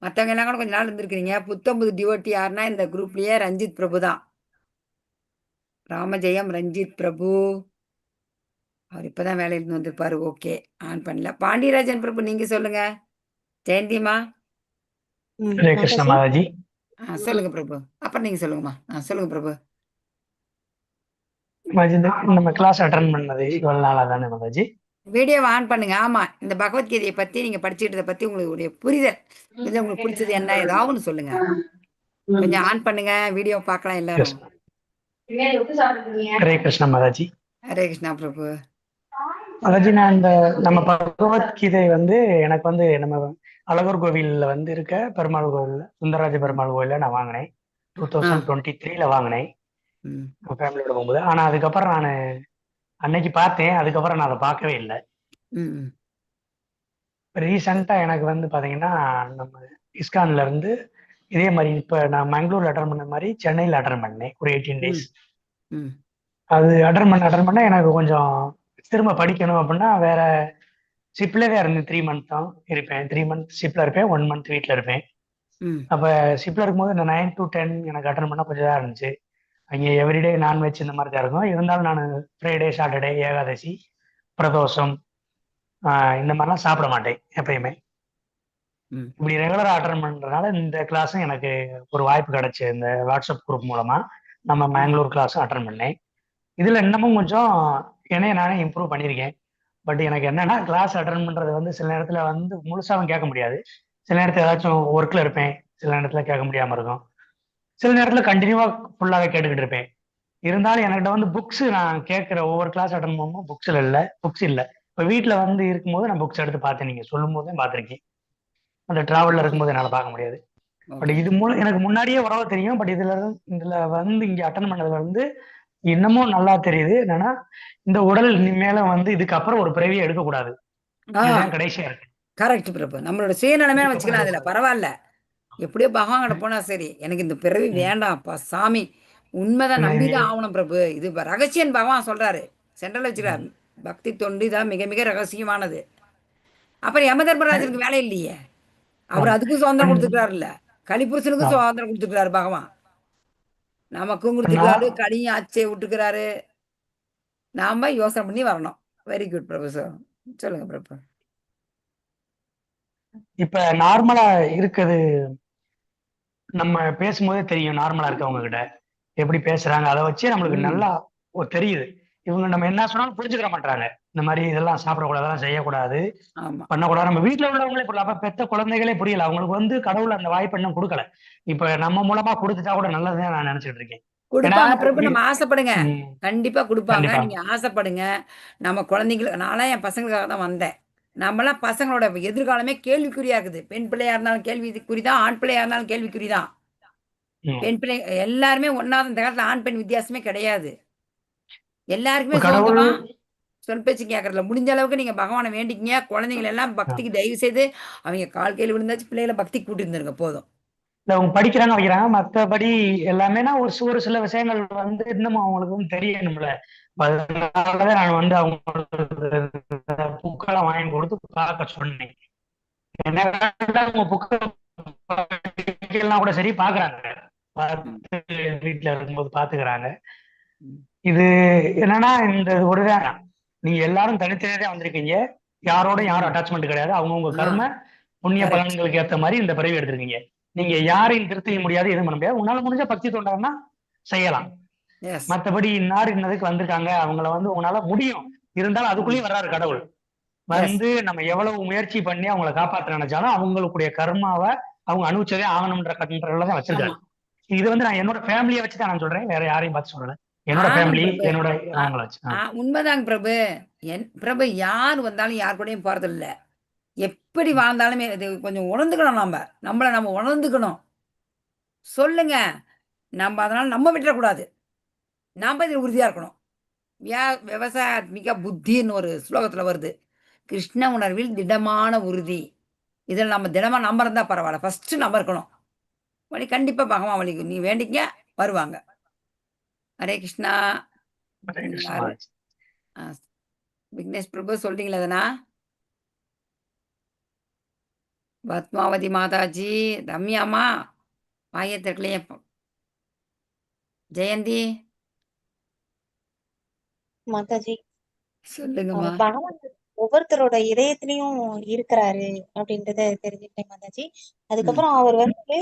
மற்றவங்க எல்லாம் கூட கொஞ்ச நாள் இருந்திருக்கிறீங்க. புது டிவோட்டி யாருன்னா இந்த குரூப்லயே ரஞ்சித் பிரபு தான். ராமஜெயம் ரஞ்சித் பிரபு, அவர் இப்பதான் வேலையிலிருந்து வந்திருப்பாரு. ஓகே, ஆன் பண்ணல. பாண்டியராஜன் பிரபு நீங்க சொல்லுங்க. ஜெயந்திமா. ஹரே கிருஷ்ண மாதாஜி. சொல்லுங்க பிரபு. அப்புறம் நீங்க சொல்லுங்கம்மா. சொல்லுங்க பிரபு. நம்ம கிளாஸ் அட்டன் பண்ணது இவ்வளவு நாளா தானே மாதாஜி? வீடியோவை ஆன் பண்ணுங்க. ஆமா, இந்த பகவத்கீதையை பத்தி நீங்க படிச்சுட்டதை பத்தி உங்களுடைய புரிதல், இதுல உங்களுக்கு பிடிச்சது என்ன, ஏதாவது சொல்லுங்க. கொஞ்சம் ஆன் பண்ணுங்க, வீடியோ பார்க்கலாம் எல்லாரும். ஹரே கிருஷ்ண மாதாஜி. ஹரே கிருஷ்ணா பிரபு. மாதாஜி, நான் இந்த நம்ம பகவத்கீதை எனக்கு நம்ம அழகர் கோவில்ல இருக்க பெருமாள் கோவில், சுந்தரராஜ பெருமாள் கோவில்ல நான் வாங்கினேன். 2023ல வாங்கினேன் ஃபேமிலியோட போகும்போது. ஆனா அதுக்கப்புறம் நான் அன்னைக்கு பார்த்தேன், அதுக்கப்புறம் நான் அதை பார்க்கவே இல்லை. ரீசெண்டா எனக்கு பாத்தீங்கன்னா, நம்ம இஸ்கான்ல இருந்து இதே மாதிரி இப்ப நான் பெங்களூர்ல அட்டன் பண்ண மாதிரி சென்னையில அட்டன் பண்ணேன் ஒரு 18 days. அது அட்டன் பண்ண எனக்கு கொஞ்சம் திரும்ப படிக்கணும் அப்படின்னா வேற ஷிப்ல தான் இருந்து 3 months தான் இருப்பேன். 3 months ஷிப்ல இருப்பேன், 1 month வீட்டுல இருப்பேன். அப்ப ஷிப்ல இருக்கும்போது இந்த 9 to 10 எனக்கு அட்டன் பண்ண கொஞ்சம் தான் இருந்துச்சு. அங்கே எவ்ரிடே நான்வெஜ் இந்த மாதிரி தான் இருக்கும். இருந்தாலும் நான் ஃப்ரைடே, சாட்டர்டே, ஏகாதசி, பிரதோஷம் இந்த மாதிரிலாம் சாப்பிட மாட்டேன் எப்பயுமே. இப்படி ரெகுலரா அட்டன் பண்றதுனால இந்த கிளாஸும் எனக்கு ஒரு வாய்ப்பு கிடைச்சு இந்த வாட்ஸ்அப் குரூப் மூலமா நம்ம பெங்களூர் கிளாஸும் அட்டன் பண்ணேன். இதுல இன்னமும் கொஞ்சம் என்னைய நானே இம்ப்ரூவ் பண்ணியிருக்கேன். பட் எனக்கு என்னன்னா, கிளாஸ் அட்டன் பண்றது சில நேரத்துல முழுசாவும் கேட்க முடியாது. சில நேரத்துல ஏதாச்சும் ஒர்க்ல இருப்பேன், சில நேரத்துல கேட்க முடியாம இருக்கும், சில நேரத்துல கண்டினியூவா ஃபுல்லாவே கேட்டுக்கிட்டு இருப்பேன். இருந்தாலும் என்கிட்ட புக்ஸ் நான் கேட்கிற ஒவ்வொரு கிளாஸ் அட்டன் பண்ணும்போது புக்ஸ் இல்ல. இப்ப வீட்டுல இருக்கும்போது நான் புக்ஸ் எடுத்து பார்த்தேன், நீங்க சொல்லும் போதே பார்த்திருக்கேன். அந்த டிராவல்ல இருக்கும்போது என்னால பார்க்க முடியாது. பட் இது மூலம் எனக்கு முன்னாடியே உறவு தெரியும். பட் இதுல இங்க அட்டன் பண்ணதுல இன்னமும் நல்லா தெரியுது. என்னன்னா, இந்த உடல் மேல இதுக்கப்புறம் ஒரு பிறவியை எடுக்கக்கூடாது, கடைசியா இருக்கு. கரெக்ட் பிரபு. நம்மளோட சுயநலமே வச்சுக்கலாம், அதுல பரவாயில்ல. எப்படியோ பகவான் கிட்ட போனா சரி, எனக்கு இந்த பிறவி வேண்டாம்ப்பா சாமி, உண்மைதான் இல்ல இது நம்பிதான் ஆகணும் பிரபு. இது ரகசியம் பகவான் சொல்றாரு, சென்ட்ரல் வச்சுக்கிறார். பக்தி தொண்டு இதான் மிக மிக ரகசியமானது. அப்புறம் யம தர்மராஜனுக்கு வேலை இல்லையே, அவர் அதுக்கும் சுதந்திரம் கொடுத்துக்கிறாருல்ல, கலிபுருஷனுக்கும் சுதந்திரம் கொடுத்துக்கிறாரு பகவான், நமக்கும் கொடுத்துக்கிறாரு, கலியும் ஆச்சே விட்டுக்கிறாரு. நாம யோசனை பண்ணி வரணும். வெரி குட் பிரபு சார், சொல்லுங்க பிரபு. இப்ப நார்மலா இருக்குது, நம்ம பேசும்போதே தெரியும் நார்மலா இருக்கவங்க கிட்ட எப்படி பேசுறாங்க, அதை வச்சே நம்மளுக்கு நல்லா தெரியுது. இவங்க நம்ம என்ன சொன்னாலும் புரிஞ்சுக்கிற மாட்டாங்க. இந்த மாதிரி இதெல்லாம் சாப்பிடக்கூடாது, அதெல்லாம் செய்யக்கூடாது, பண்ணக்கூடாது. நம்ம வீட்டுல உள்ளவங்களே புரியல, அப்ப பெத்த குழந்தைகளே புரியல. அவங்களுக்கு வந்து கடவுள் அந்த வாய்ப்பு இன்னும் கொடுக்கல. இப்ப நம்ம மூலமா கொடுத்துட்டா கூட நல்லதுதான் நான் நினைச்சிட்டு இருக்கேன். கொடுப்பாங்க பிரபு, நம்ம ஆசைப்படுங்க, கண்டிப்பா கொடுப்பாங்க. நீங்க ஆசைப்படுங்க. நம்ம குழந்தைங்களுக்கு, நான்லாம் என் பசங்களுக்காக தான் வந்தேன். நம்மளாம் பசங்களோட எதிர்காலமே கேள்விக்குறியா இருக்குது. பெண் பிள்ளையா இருந்தாலும் கேள்விக்குறிதான், ஆண் பிள்ளையா இருந்தாலும் கேள்விக்குறிதான். பெண் பிள்ளை எல்லாருமே ஒன்னாவது. இந்த காலத்துல ஆண் பெண் வித்தியாசமே கிடையாது. எல்லாருக்குமே சுதந்திரமா சொல் பேச்சு கேட்கறதுல முடிஞ்ச அளவுக்கு நீங்க பகவானை வேண்டிக்கிங்க. குழந்தைங்களை எல்லாம் பக்திக்கு தயவு செய்து அவங்க கால் கையில் விழுந்தாச்சு பிள்ளைகளை பக்திக்கு கூட்டி இருந்துருங்க போதும். இல்ல அவங்க படிக்கிறாங்க வைக்கிறாங்க, மற்றபடி எல்லாமேனா ஒரு சில விஷயங்கள் வந்து இன்னமும் அவங்களுக்கும் தெரியணும்ல. அதனாலதான் நான் வந்து அவங்களுக்கு புக்கெல்லாம் வாங்கி கொடுத்து பார்க்க சொன்னேன். அவங்க புக்கெல்லாம் கூட சரி பாக்குறாங்க, வீட்டுல இருக்கும்போது பாத்துக்கிறாங்க. இது என்னன்னா, இந்த ஒருதான் நீங்க எல்லாரும் தனித்தனியா வந்திருக்கீங்க, யாரோட யாரும் அட்டாச்மெண்ட் கிடையாது. அவங்கவுங்க கர்ம புண்ணிய பலன்களுக்கு ஏற்ற மாதிரி இந்த பிறவி எடுத்திருக்கீங்க. நீங்க யாரையும் திருத்த முடியாது, எதுவும் பண்ண முடியாது. உங்களால முடிஞ்ச பக்தி தொண்டான்னா செய்யலாம். மற்றபடி இன்னார் இன்னதுக்கு வந்திருக்காங்க, அவங்கள வந்து உங்களால முடியும். இருந்தாலும் அதுக்குள்ளேயும் வர்றாரு கடவுள் வந்து, நம்ம எவ்வளவு முயற்சி பண்ணி அவங்கள காப்பாற்ற நினைச்சாலும் அவங்களுடைய கர்மாவை அவங்க அனுபவிச்சதே ஆகணும்ன்ற கட்டுன்றதுல தான் வச்சிருக்காரு. இது வந்து நான் என்னோட ஃபேமிலியை வச்சுதான் நான் சொல்றேன், வேற யாரையும் பார்த்து சொல்லல. என்னோட ஃபேமிலி, என்னோட உண்மைதாங்க பிரபு. பிரபு யார் வந்தாலும் யார் கூடயும் போறது இல்ல. எப்படி வாழ்ந்தாலுமே இது கொஞ்சம் உணர்ந்துக்கணும். நம்ம உணர்ந்துக்கணும். சொல்லுங்க, நம்ம அதனால நம்ம விட்டுறக்கூடாது. நாம இதில் உறுதியா இருக்கணும். விவசாயத்மிக புத்தின்னு ஒரு ஸ்லோகத்துல வருது. கிருஷ்ண உணர்வில் திடமான உறுதி. இதில் நம்ம திடமா நம்ப இருந்தா பரவாயில்ல, ஃபர்ஸ்ட் நம்ம இருக்கணும். வழி கண்டிப்பா பகவான் வழி நீ வேண்டிக்க வருவாங்க. ஹரே கிருஷ்ணா. விக்னேஷ் பிரபு சொல்றீங்களா? அதனா பத்மாவதி மாதாஜி, ரம்யாமா பாயத்திற்கலையே, ஜெயந்தி மாதாஜி சொல்லுங்கம்மா. பகவான் ஒவ்வொருத்தரோட இதயத்திலயும் இருக்கிறாரு அப்படின்றத தெரிஞ்சுக்கிட்டேன் மாதாஜி. அதுக்கப்புறம் அவர் வந்து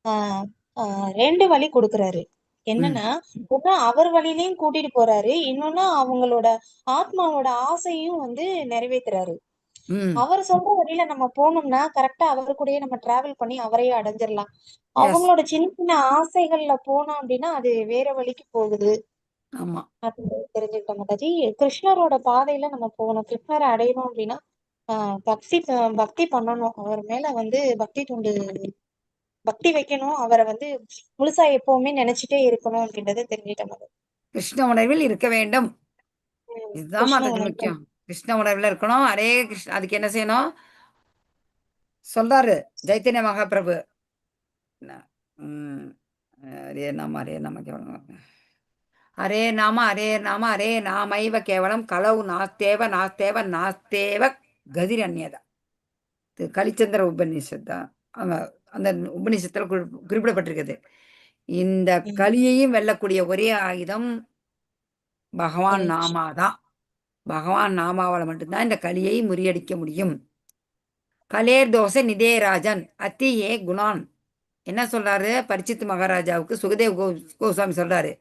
ஆஹ் ஆஹ் 2 வழி கொடுக்கறாரு. என்னன்னா, ஒண்ணு அவர் வழியிலயும் கூட்டிட்டு போறாரு, இன்னொன்னு அவங்களோட ஆத்மாவோட ஆசையும் வந்து நிறைவேத்துறாரு. அவர் சொல்ற வழியில நம்ம போனோம்னா கரெக்டா அவரு கூடயே நம்ம டிராவல் பண்ணி அவரையே அடைஞ்சிடலாம். அவங்களோட சின்ன சின்ன ஆசைகள்ல போனோம் அப்படின்னா அது வேற வழிக்கு போகுது அப்படின்னு தெரிஞ்சுக்கிட்டோம் மாதாஜி. கிருஷ்ணரோட பாதையில நம்ம போகணும், கிருஷ்ணரை அடையணும் அப்படின்னா பக்தி பண்ணணும், அவர் மேல வந்து பக்தி வைக்கணும், அவரை வந்து முழுசா எப்பவுமே நினைச்சிட்டே இருக்கணும் அப்படின்றத தெரிஞ்சுக்கிட்டோம். கிருஷ்ண உணர்வில் இருக்க வேண்டும், இதுதான் மாதாஜி முக்கியம். கிருஷ்ண உணர்வுல இருக்கணும். ஹரே கிருஷ்ணா. அதுக்கு என்ன செய்யணும் சொல்றாரு சைத்தன்ய மகாபிரபு. ஹரே நாம ஹரே நாம கேவலம், ஹரே நாம ஹரே நாம ஹரே நாமைவ கேவலம் கலவு நாஸ்தேவ நாஸ்தேவ நாஸ்தேவ கதிர் அந்நியதா. இது கலிச்சந்திர உபநிஷத் தான். அந்த உபநிஷத்துல குறிப்பிடப்பட்டிருக்குது. இந்த கலியையும் வெல்லக்கூடிய ஒரே ஆயுதம் பகவான் நாமாதான். பகவான் நாமாவால் மட்டும்தான் இந்த கலியை முறியடிக்க முடியும். கலேர் தோசை நிதேராஜன் அத்தி ஏ குணான். என்ன சொல்றாரு பரிச்சித் மகாராஜாவுக்கு சுகதேவ் கோஸ்வாமி சொல்றாரு,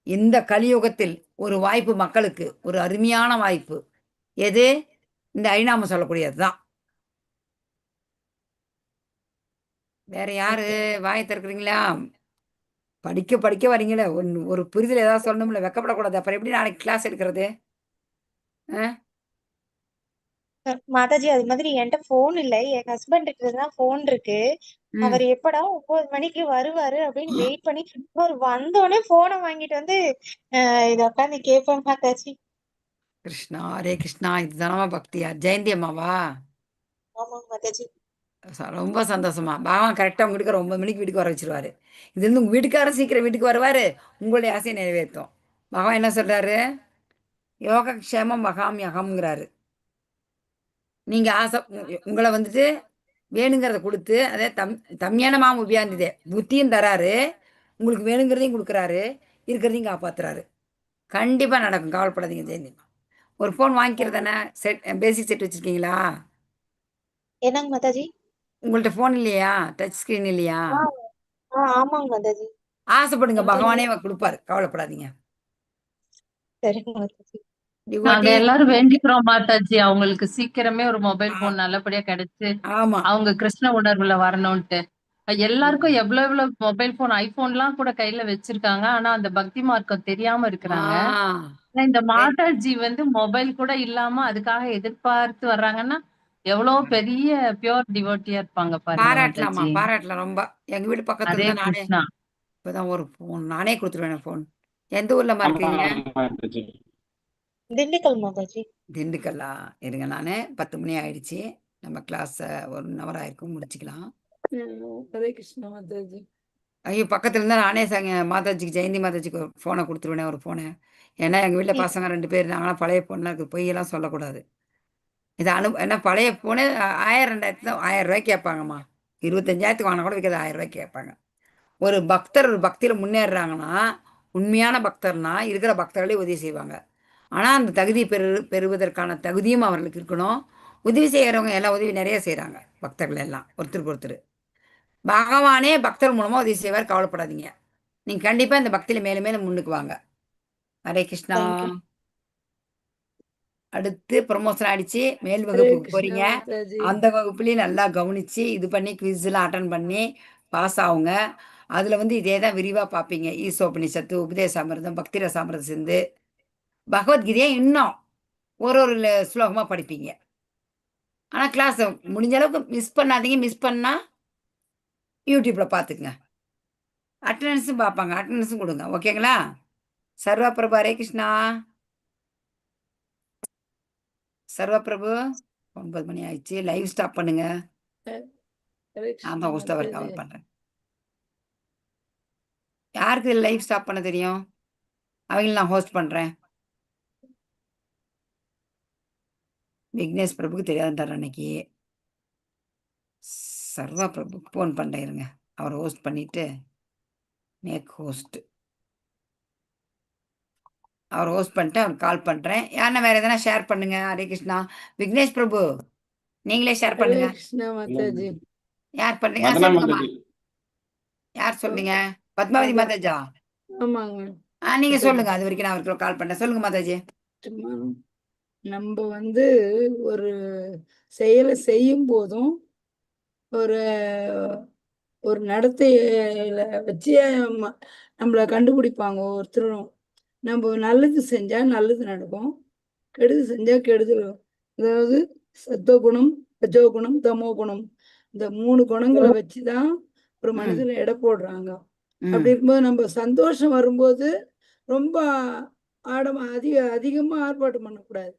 இந்த கலியுகத்தில் ஒரு வாய்ப்பு மக்களுக்கு, ஒரு அருமையான வாய்ப்பு. எது? இந்த ஹரிநாமம் சொல்லக்கூடியதுதான். வேற யாரு வாயை திறக்கிறீங்களா? படிக்க படிக்க வரீங்களே, ஒரு புரிதல் ஏதாவது சொல்லணும்ல, வெக்கப்படக்கூடாது. அப்புறம் எப்படி நாளைக்கு கிளாஸ் எடுக்கிறது? மாதாஜி அது மாதிரி என்கிட்ட போன் இல்ல, என் ஹஸ்பண்டுக்கு தான் போன் இருக்கு. அவர் எப்படா 9 மணிக்கு வருவாரு அப்படின்னு வெயிட் பண்ணி, அவர் வந்தோடனே போனை வாங்கிட்டு வந்து இத உட்காந்து கேட்பேன் மாதாஜி. கிருஷ்ணா ஹரே கிருஷ்ணா. இதுதானமா பக்தியா? ஜெயந்தி அம்மாவா? ஆமா மாதாஜி. ரொம்ப சந்தோஷமா. பகவான் கரெக்டா உங்க வீட்டுக்கு 9 மணிக்கு வீட்டுக்கு வர வச்சுருவாரு. இது வந்து உங்க வீட்டுக்காரரும் சீக்கிரம் வீட்டுக்கு வருவாரு. உங்களுடைய ஆசைய நிறைவேத்தும். பகவான் என்ன சொல்றாரு? யோகக்ஷேமம் மகாம்யகம்ங்கிறாரு. நீங்க ஆசை உங்கள வந்துட்டு வேணுங்கிறத குடுத்து, அதே தம்யான மாம் உபயாந்திதே புத்தியும் தராரு. உங்களுக்கு வேணுங்கிறதையும் குடுக்குறாரு. இருக்கிறதையும் காப்பாத்துறாரு. கண்டிப்பா நடக்கும். கவலைப்படாதீங்க ஜெயந்திமா. ஒரு ஃபோன் வாங்கிக்கிறதானே? செட் பேசிக் செட் வச்சிருக்கீங்களா? என்னங்க மாதாஜி? உங்கள்ட்ட ஃபோன் இல்லையா? டச் ஸ்கிரீன் இல்லையா? ஆமாங்க மாதாஜி. ஆசைப்படுங்க. பகவானே குடுப்பாரு. கவலைப்படாதீங்க. சரிங்க மாதாஜி. நாங்க டிவோட்டி எல்லாரும் வேண்டிக்கிறோம் மாதாஜி. அவங்களுக்கு சீக்கிரமே ஒரு மொபைல் ஃபோன் நல்லபடியா கிடைச்சு, ஆமா. அவங்க கிருஷ்ண உணர்வுல வரணும்ட்டு. எல்லாருக்கும் எவ்வளவு மொபைல் ஃபோன், ஐபோன்லாம் கூட கையில வச்சிருக்காங்க. ஆனா அந்த பக்தி மார்க்கம் தெரியாம ஆ. இருக்கிறாங்க. ஆனா இந்த மாதாஜி வந்து மொபைல் கூட இல்லாம அதுக்காக எதிர்பார்த்து வர்றாங்கன்னா, எவ்வளவு பெரிய பியூர் டிவோட்டியா இருப்பாங்க பாருங்க பாராட்டலாமா? மாதாஜி. பாராட்டலாம் ரொம்ப. எங்க வீடு பக்கத்துல அதே தான் நானே கிருஷ்ணா. இப்பதான் ஒரு ஃபோன் நானே குடுத்துருவேன் ஃபோன். எந்த ஊர்லம்மா இருக்கீங்க? திண்டுக்கல் மாதாஜி. திண்டுக்கல்லா? இருங்க நானு 10 மணி ஆயிடுச்சு. நம்ம கிளாஸ 1 ஹவர் ஆயிருக்கும். முடிச்சுக்கலாம். ஹரே கிருஷ்ணா மாதாஜி. ஐயோ! பக்கத்துல இருந்தா நானே மாதாஜிக்கு ஜெயந்தி மாதாஜிக்கு ஒரு ஃபோன குடுத்துருவேனே ஒரு ஃபோன. ஏன்னா எங்க வீட்ல பசங்க 2 பேர் இருக்காங்கன்னா பழைய ஃபோன்லாம் இருக்கு. பொய்யெல்லாம் சொல்லக்கூடாது. இது ஏன்னா பழைய ஃபோனு 1000, 2000 தான் ரூ. 1000 கேட்பாங்கம்மா. 25,000க்கு வாங்கினா கூட விக்கிறது ரூ. 1000 கேட்பாங்க. ஒரு பக்தர் ஒரு பக்தியில முன்னேறுறாங்கன்னா, உண்மையான பக்தர்னா இருக்கிற பக்தர்களே உதவி செய்வாங்க. ஆனா, அந்த தகுதி பெறுவதற்கான தகுதியும் அவர்களுக்கு இருக்கணும். உதவி செய்யறவங்க எல்லாம் உதவி நெறைய செய்றாங்க. பக்தர்கள் எல்லாம் ஒருத்தருக்கு ஒருத்தர். பகவானே பக்தர் மூலமா உதவி செய்வார். கவலைப்படாதீங்க. நீங்க கண்டிப்பா இந்த பக்தியில மேலும் மேலும் முன்னுக்கு வாங்க. ஹரே கிருஷ்ணா. தேங்க்யூ. அடுத்து ப்ரமோஷன் ஆயிடுச்சு. மேல் ஹரே வகுப்புக்கு கிருஷ்ணா போறீங்க. மாதாஜி. அந்த வகுப்புலயும் நல்லா கவனிச்சு, இது பண்ணி குவிஸ்லாம் அட்டெண்ட் பண்ணி பாஸ் ஆவுங்க. அதுல வந்து இதே தான் விரிவா பார்ப்பீங்க. ஈசோபனிஷத்து, உபதேசாமிர்தம், பக்தி ரசாமிர்த சிந்து, பகவத்கீதைய இன்னும் ஒரு ஒரு ஸ்லோகமா படிப்பீங்க. ஆனா கிளாஸ் முடிஞ்ச அளவுக்கு மிஸ் பண்ணாதீங்க. மிஸ் பண்ணா யூடியூப்ல பார்த்துக்குங்க. அட்டெண்டன்ஸும் பார்ப்பாங்க. அட்டெண்டன்ஸும் குடுங்க. ஓகேங்களா? சர்வ பிரபு ஹரே கிருஷ்ணா. சர்வ பிரபு 9 மணி ஆயிடுச்சு. லைவ் ஸ்டாப் பண்ணுங்க. ஹரே நான் கிருஷ்ணா தான் ஹோஸ்ட் அவர் மாதாஜி. கவர் பண்றேன். யாருக்கு லைவ் ஸ்டாப் பண்ண தெரியும்? அவங்கள நான் ஹோஸ்ட் பண்றேன். விக்னேஷ் பிரபுக்கு தெரியாதுன்றார் அன்னைக்கு. சர்வா பிரபுக்கு ஃபோன் பண்றேன் இருங்க. அவர் ஹோஸ்ட் பண்ணிட்டு மேக் ஹோஸ்ட். அவர் ஹோஸ்ட் பண்ணிட்டு அவருக்கு கால் பண்றேன். யாருன்னா வேற எதனா ஷேர் பண்ணுங்க. ஹரே கிருஷ்ணா. விக்னேஷ் பிரபு நீங்களே ஷேர் ஹரே பண்ணுங்க. கிருஷ்ணா மாதாஜி. யார் பண்றீங்க? சொல்லுங்கம்மா. யார் சொல்றீங்க? பத்மாவதி அதான் மாதாஜா? ஆமாங்க நீங்க மாதாஜி. சொல்லுங்க. அது வரைக்கும் நான் அவருக்கு கால் பண்றேன். சொல்லுங்க மாதாஜி. சும்மா நம்ம வந்து ஒரு செயலை செய்யும் போதும் ஒரு ஒரு நடத்தையில வச்சு நம்மளை கண்டுபிடிப்பாங்க ஒருத்தரும். நம்ம நல்லது செஞ்சா நல்லது நடக்கும், கெடுதல் செஞ்சா கெடுதல். அதாவது சத்துவகுணம், ரஜோகுணம், தமோ குணம், இந்த 3 குணங்களை வச்சுதான் ஒரு மனிதனை எடை போடுறாங்க. அப்படி இருக்கும்போது நம்ம சந்தோஷம் வரும்போது ரொம்ப அதிகமா ஆர்ப்பாட்டம் பண்ணக்கூடாது.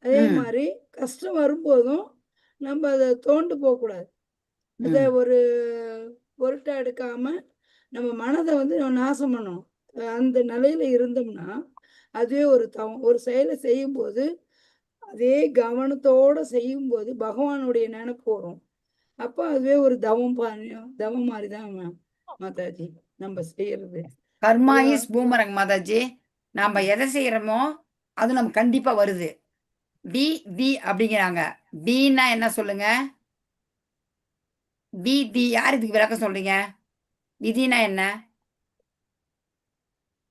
அதே மாதிரி கஷ்டம் வரும்போதும் நம்ம அதை தோண்டு போகக்கூடாது. அதை ஒரு பொருட்டா எடுக்காம நம்ம மனதை வந்து நம்ம நாசம் பண்ணணும். அந்த நிலையில இருந்தோம்னா அதுவே ஒரு செயலை செய்யும்போது அதே கவனத்தோட செய்யும்போது பகவானுடைய நினைப்பு வரும். அப்ப அதுவே ஒரு தவம் மாதிரிதான் மாதாஜி நம்ம செய்யறது. கர்மா இஸ் பூமரங் மாதாஜி. நாம எதை செய்யறோமோ அது நமக்கு கண்டிப்பா வருது. டி அப்படிங்கிறாங்க. டின்னா என்ன சொல்லுங்க? தி யார் இதுக்கு விளக்கம் சொல்றீங்க? விதினா என்ன?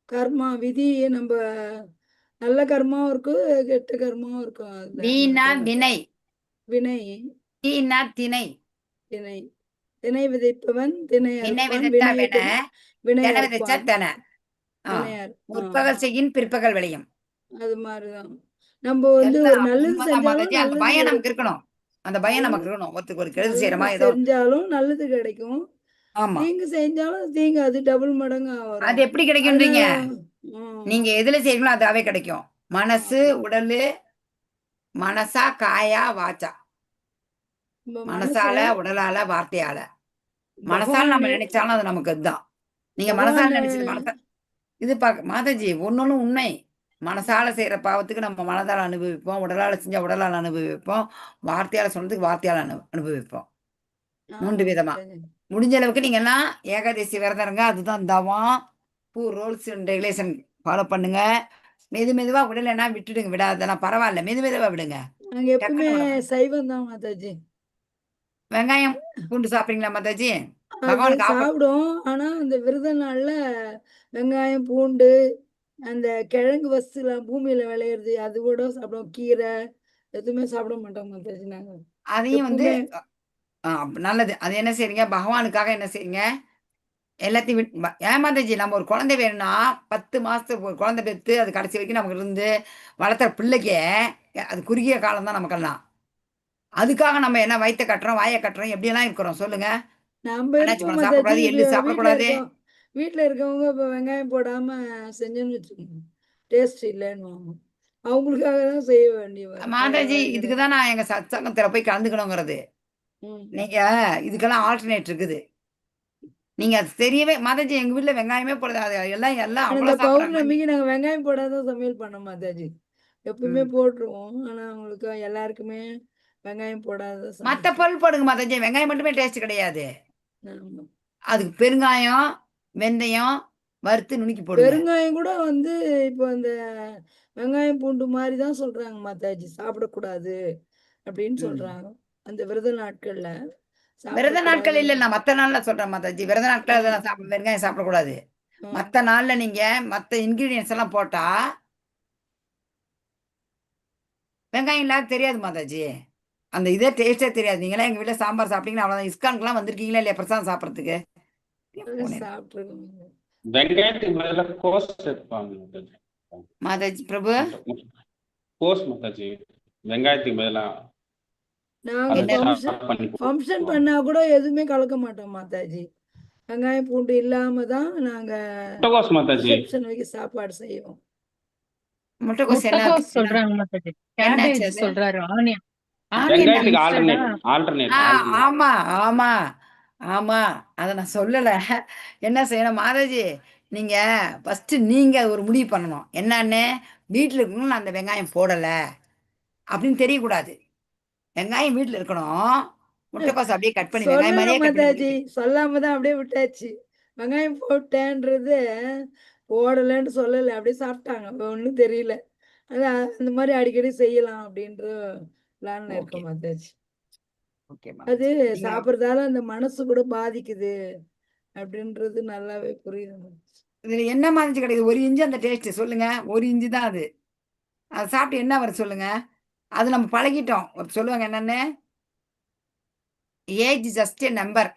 கர்மா விதி. நம்ம நல்ல கர்மாவும் இருக்கு, கெட்ட கர்மாவும் இருக்கும். வீணா வினை. வினை. தீனா திணை. திணை. திணை விதைப்பவன் திணை திணை அறுப்பான். விதைத்தா வினை வினை, வினை தினை விதைச்சா அறுப்பான். தினை. திணை அறுப்பான். முற்பகல் செய்யின் பிற்பகல் விளையும். அது மாதிரிதான் நம்ம வந்து ஒரு எல்லாம் நல்லது உண்மைதான் செஞ்சாலும் மாதாஜி. அந்த நல்லது பயம் நமக்கு கிடைக்கும். இருக்கணும். அந்த பயம் நமக்கு இருக்கணும். ஒருத்தருக்கு ஒரு கெடுதல் நல்லது செய்யறமா ஏதோ. செஞ்சாலும் நல்லது கிடைக்கும், ஆமா. தீங்கு செஞ்சாலும் தீங்கு அது டபுள் மடங்கா அது வரும். எப்படி கிடைக்கும்ன்றீங்க? அதனால நீங்க எதுல செய்யணும் அதாவே கிடைக்கும். மனசு, உடலு, மனசா, காயா, வாச்சா, நம்ம மனச மனசால, உடலால, வார்த்தையால. மனசால நம்ம பகவான் நினைச்சாலும் அது நமக்கு அதுதான். நீங்க மனசால பகவான் நினைச்சது இது மாதாஜி ஒன்னொன்னு உண்மை. மனசால செய்யற பாவத்துக்கு நம்ம மனதால அனுபவிப்போம், உடலால செஞ்சா உடலால அனுபவிப்போம், வார்த்தையால சொன்னதுக்கு வார்த்தையால அனுபவிப்போம். 3 விதமா. முடிஞ்ச அளவுக்கு நீங்க எல்லாம் ஏகாதசி விரதம் இருங்க. அதுதான் தவம். ரூல்ஸ் அண்ட் ரெகுலேஷன் ஃபாலோ பண்ணுங்க. மெதுவா விடலைன்னா விட்டுடுங்க. விடாதெல்லாம் பரவாயில்ல. மெதுவா விடுங்க. நாங்க எப்பவுமே சைவம் தான் மாதாஜி. வெங்காயம் பூண்டு சாப்பிடுறீங்களா மாதாஜி? அது பகவானுக்கு சாப்பிடும். ஆனா அந்த விரத நாள்ல வெங்காயம், பூண்டு, அந்த கிழங்கு வஸ்துலாம் பூமியில விளையிறது அது கூட சாப்பிடுவோம். கீரை எதுவுமே சாப்பிட மாட்டோம் மாதாஜி நாங்க. அதையும் வந்து எப்பவுமே நல்லது. அது என்ன செய்றீங்க? பகவானுக்காக என்ன செய்றீங்க? எல்லாத்தையும் ஏன் மாதாஜி நம்ம ஒரு குழந்தை வேணும்னா 10 மாசத்துக்கு ஒரு குழந்தை பெத்து அது கடைசி வரைக்கும் நமக்கு இருந்து வளர்த்துற பிள்ளைக்கே அது குறுகிய காலம் தான் நமக்கெல்லாம். அதுக்காக நம்ம என்ன வயித்த கட்டுறோம், வாயை கட்டுறோம், எப்படியெல்லாம் இருக்கிறோம் சொல்லுங்க. நம்ம அன்னாச்சி இருப்போம் பழம் மாதாஜி. சாப்பிடக்கூடாது, எள்ளு வீட்டுல சாப்பிடக்கூடாது. இருக்கோம். வீட்டுல இருக்கவங்க இப்ப வெங்காயம் போடாம செஞ்சோன்னு வச்சுக்கோங்க, டேஸ்ட் இல்லைன்னுவாங்க. அவங்களுக்காக தான் செய்ய வேண்டிய வரும். மாதாஜி இதுக்கு தான் நான் எங்க சத்சங்கத்துல போய் கலந்துக்கணுங்கிறது. நீங்க இதுக்கெல்லாம் ஆல்டர்னேட் இருக்குது. நீங்க அது தெரியவே மாதாஜி எங்க வீட்ல வெங்காயமே போடாது. எல்லாம் ஆனா இந்த அவ்வளோ சாப்பிடுறாங்க. பௌர்ணமிக்கு நாங்க வெங்காயம் போடாத சமையல் பண்ணோம் மாதாஜி. எப்பவுமே போட்டுருவோம். ஆனா அவங்களுக்கு எல்லாருக்குமே வெங்காயம் போடாத மத்த சமையல். பொருள் போடுங்க மாதாஜி. வெங்காயம் மட்டுமே டேஸ்ட் கிடையாது. ஆமா. அதுக்கு பெருங்காயம், வெந்தயம் வறுத்து நுணுக்கி போடுங்க. பெருங்காயம் கூட வந்து இப்போ அந்த வெங்காயம் பூண்டு மாதிரி தான் சொல்றாங்க மாதாஜி. சாப்பிடக்கூடாது அப்படின்னு சொல்றாங்க. அந்த விரத நாட்கள்ல விரத நாட்கள் இல்ல, சாப்பிடக்கூடாது. நான் மத்த நாள்ல சொல்றேன் மாதாஜி. விரத நாட்கள் அதெல்லாம் வெங்காயம் சாப்பிடக்கூடாது. மத்த நாள்ல நீங்க மத்த இன்கிரீடியன்ஸ் எல்லாம் போட்டா வெங்காயம் இல்லாத தெரியாது மாதாஜி. அந்த இதே டேஸ்டே தெரியாது. நீங்களாம் எங்க வீட்ல சாம்பார் சாப்பிட்டீங்கன்னா அவ்வளவுதான். இஸ்கானுக்குலாம் வந்திருக்கீங்களா இல்லையா பிரசாதம் சாப்பிடறதுக்கு? சாப்பிட்டுருக்கோம். வெங்காயத்துக்கு பதிலா கோஸ் சேர்ப்பாங்க மாதாஜி பிரபு. கோஸ் மாதாஜி வெங்காயத்துக்கு பதிலா நாங்க ஃபங்க்ஷன் பண்ணா கூட எதுவுமே கலக்க மாட்டோம் மாதாஜி. வெங்காயம் பூண்டு இல்லாம தான் நாங்க ரிசப்ஷன் வைக்க சாப்பாடு செய்வோம். முட்டைக்கோஸ் என்ன சொல்றாங்க மாதாஜி. என்னாச்சு கேபேஜ் அது? சொல்றாரு. ஆனியன். ஆமா ஆமா ஆமா அத நான் சொல்லல. என்ன செய்யணும் மாதாஜி, நீங்க ஃபர்ஸ்ட் நீங்க ஒரு முடிவு பண்ணணும். என்னன்னு வீட்டுல இருக்கணும். நான் அந்த வெங்காயம் போடல அப்படின்னு தெரியக்கூடாது. வெங்காயம் வீட்டுல இருக்கணும். முட்டைக்கோஸ் அப்படியே கட் பண்ணி வெங்காயம் மாதிரியே கட் மாதாஜி பண்ணி சொல்லாம தான் அப்படியே விட்டாச்சு. வெங்காயம் போட்டேன்றது போடலன்னு சொல்லல, அப்படியே சாப்பிட்டாங்க. ஒன்றும் தெரியல. அதான் அந்த மாதிரி அடிக்கடி செய்யலாம் அப்படின்ற பிளான்ல இருக்க மாதாஜி. அது சாப்பிட்றதால அந்த மனசு கூட பாதிக்குது அப்படின்றது நல்லாவே புரியுது. இதுல என்ன மாதிரி கிடையாது? ஒரு இஞ்சி அந்த டேஸ்ட் சொல்லுங்க. ஒரு இஞ்சி தான் அது. அதை சாப்பிட்டு என்ன வரும் சொல்லுங்க. அது நம்ம பழகிட்டோம். சொல்லுவாங்க என்னன்னு, ஏஜ் ஜஸ்ட் எ நம்பர்.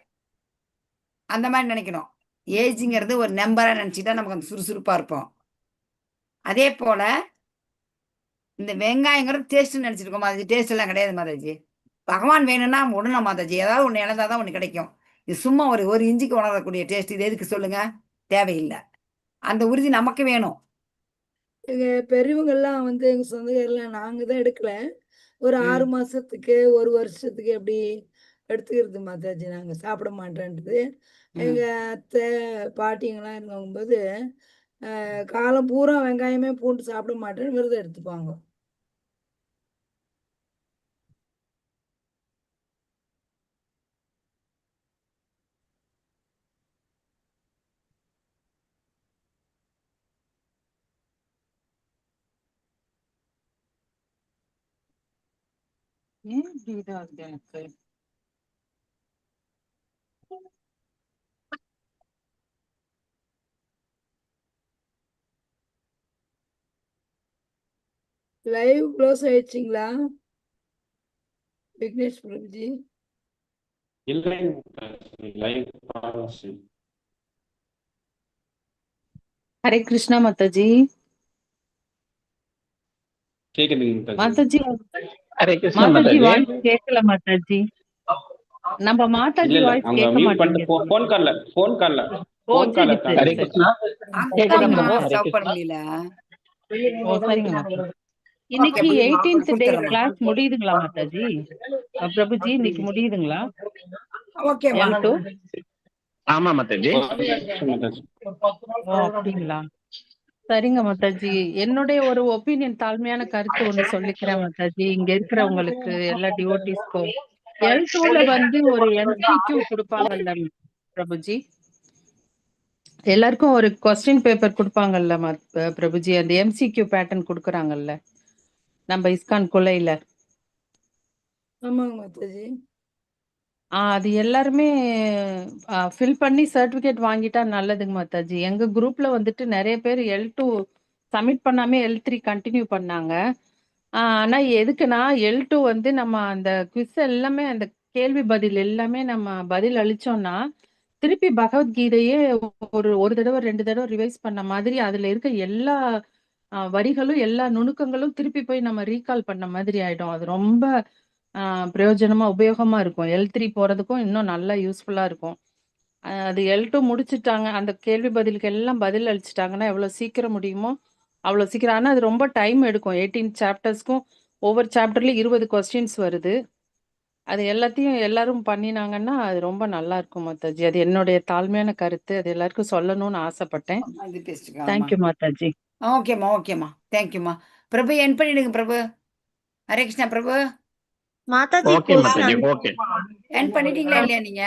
அந்த மாதிரி நினைக்கணும். ஏஜ்ங்கிறது ஒரு நம்பரா நினைச்சிட்டா நமக்கு அந்த சுறுசுறுப்பா இருப்போம். அதே போல இந்த வெங்காயங்கிறது டேஸ்ட் நினைச்சிருக்கோம் மாதாஜி. டேஸ்ட் எல்லாம் கிடையாது மாதாஜி. பகவான் வேணும்னா உடனே மாதாஜி. ஏதாவது ஒன்று இழந்தாதான் ஒன்று கிடைக்கும். இது சும்மா ஒரு இஞ்சிக்கு உணரக்கூடிய டேஸ்ட். இது எதுக்கு சொல்லுங்க? தேவையில்லை. அந்த உறுதி நமக்கு வேணும். எங்க பெரியவங்கெல்லாம் வந்து எங்க சொந்தக்காரெல்லாம் நாங்க தான் எடுக்கல. ஒரு 6 மாசத்துக்கு 1 வருஷத்துக்கு எப்படி எடுத்துக்கிறது மாதாஜி. நாங்க சாப்பிட மாட்டேன்றது. எங்க அத்தை பாட்டிங்கெல்லாம் இருக்கும்போது காலம் பூரா வெங்காயமே பூண்டு சாப்பிட மாட்டேன்னு விரதம் எடுத்துப்பாங்க. ஏன் இப்படி இதாகுது எனக்கு? லைவ் க்ளோஸ் ஆயிடுச்சிங்களா விக்னேஷ் பிரபுஜி? ஹரே கிருஷ்ணா மாதாஜி. மாதாஜி மாதாஜி வாய்ஸ் கேட்கல மாதாஜி. நம்ம மாதாஜி வாய்ஸ் கேட்க மாட்டேங்குது. ஓ சரி சரி சரி. சரிங்க மாதாஜி. இன்னைக்கு ஓகேம்மா 18th டே கொடுத்துறேம்மா. கிளாஸ் முடியுதுங்களா மாதாஜி? பிரபுஜி இன்னைக்கு முடியுதுங்களா? ஓகேம்மா. L2? ஆமா மாதாஜி. ஓ அப்படிங்களா? சரிங்க மாதாஜி. என்னுடைய ஒரு ஒப்பீனியன், தாழ்மையான கருத்து ஒண்ணு சொல்லிக்கிறேன் மாதாஜி. இங்க இருக்கிறவங்களுக்கு எல்லா டிவோட்டிஸ்க்கும் L2ல வந்து ஒரு MCQ கொடுப்பாங்கல்ல பிரபுஜி, எல்லாருக்கும் ஒரு கொஸ்டின் பேப்பர் கொடுப்பாங்கல்ல பிரபுஜி, அந்த MCQ பேட்டர்ன் கொடுக்குறாங்கல்ல நம்ம இஸ்கான் கொலையில. ஆமாங்க மாதாஜி. அது எல்லாருமே ஃபில் பண்ணி சர்டிபிகேட் வாங்கிட்டா நல்லதுங்க மாதாஜி. எங்க குரூப்ல வந்துட்டு நிறைய பேர் L2 சப்மிட் பண்ணாம L3 கண்டினியூ பண்ணாங்க. ஆனா எதுக்குன்னா L2 வந்து நம்ம அந்த குவிஸ் எல்லாமே, அந்த கேள்வி பதில் எல்லாமே நம்ம பதில் அளிச்சோம்னா திருப்பி பகவத்கீதையே ஒரு தடவை 2 தடவை ரிவைஸ் பண்ண மாதிரி அதுல இருக்க எல்லா வரிகளும் எல்லா நுணுக்கங்களும் திருப்பி போய் நம்ம ரீகால் பண்ண மாதிரி ஆயிடும். அது ரொம்ப பிரயோஜனமா உபயோகமா இருக்கும். L3 போறதுக்கும் இன்னும் நல்லா யூஸ்ஃபுல்லா இருக்கும். அது L2 முடிச்சுட்டாங்க, அந்த கேள்வி பதிலுக்கு எல்லாம் பதில் அளிச்சுட்டாங்கன்னா எவ்வளவு சீக்கிரம் முடியுமோ அவ்வளவு சீக்கிரம். ஆனா அது ரொம்ப டைம் எடுக்கும். 18 சாப்டர்ஸ்க்கும் ஒவ்வொரு சாப்டர்லயும் 20 கொஸ்டின்ஸ் வருது. அது எல்லாத்தையும் எல்லாரும் பண்ணினாங்கன்னா அது ரொம்ப நல்லா இருக்கும் மாதாஜி. அது என்னுடைய தாழ்மையான கருத்து. அது எல்லாருக்கும் சொல்லணும்னு ஆசைப்பட்டேன். இது பேசிக்கலாம். தேங்க்யூ மாதாஜி. ஓகேம்மா தேங்க்யூம்மா. பிரபு என் பண்ணிடுங்க பிரபு. ஹரே கிருஷ்ணா பிரபு. மாதாஜி ஓகே மாதாஜி. ஓகே. என் பண்ணிட்டீங்களா இல்லையா நீங்க?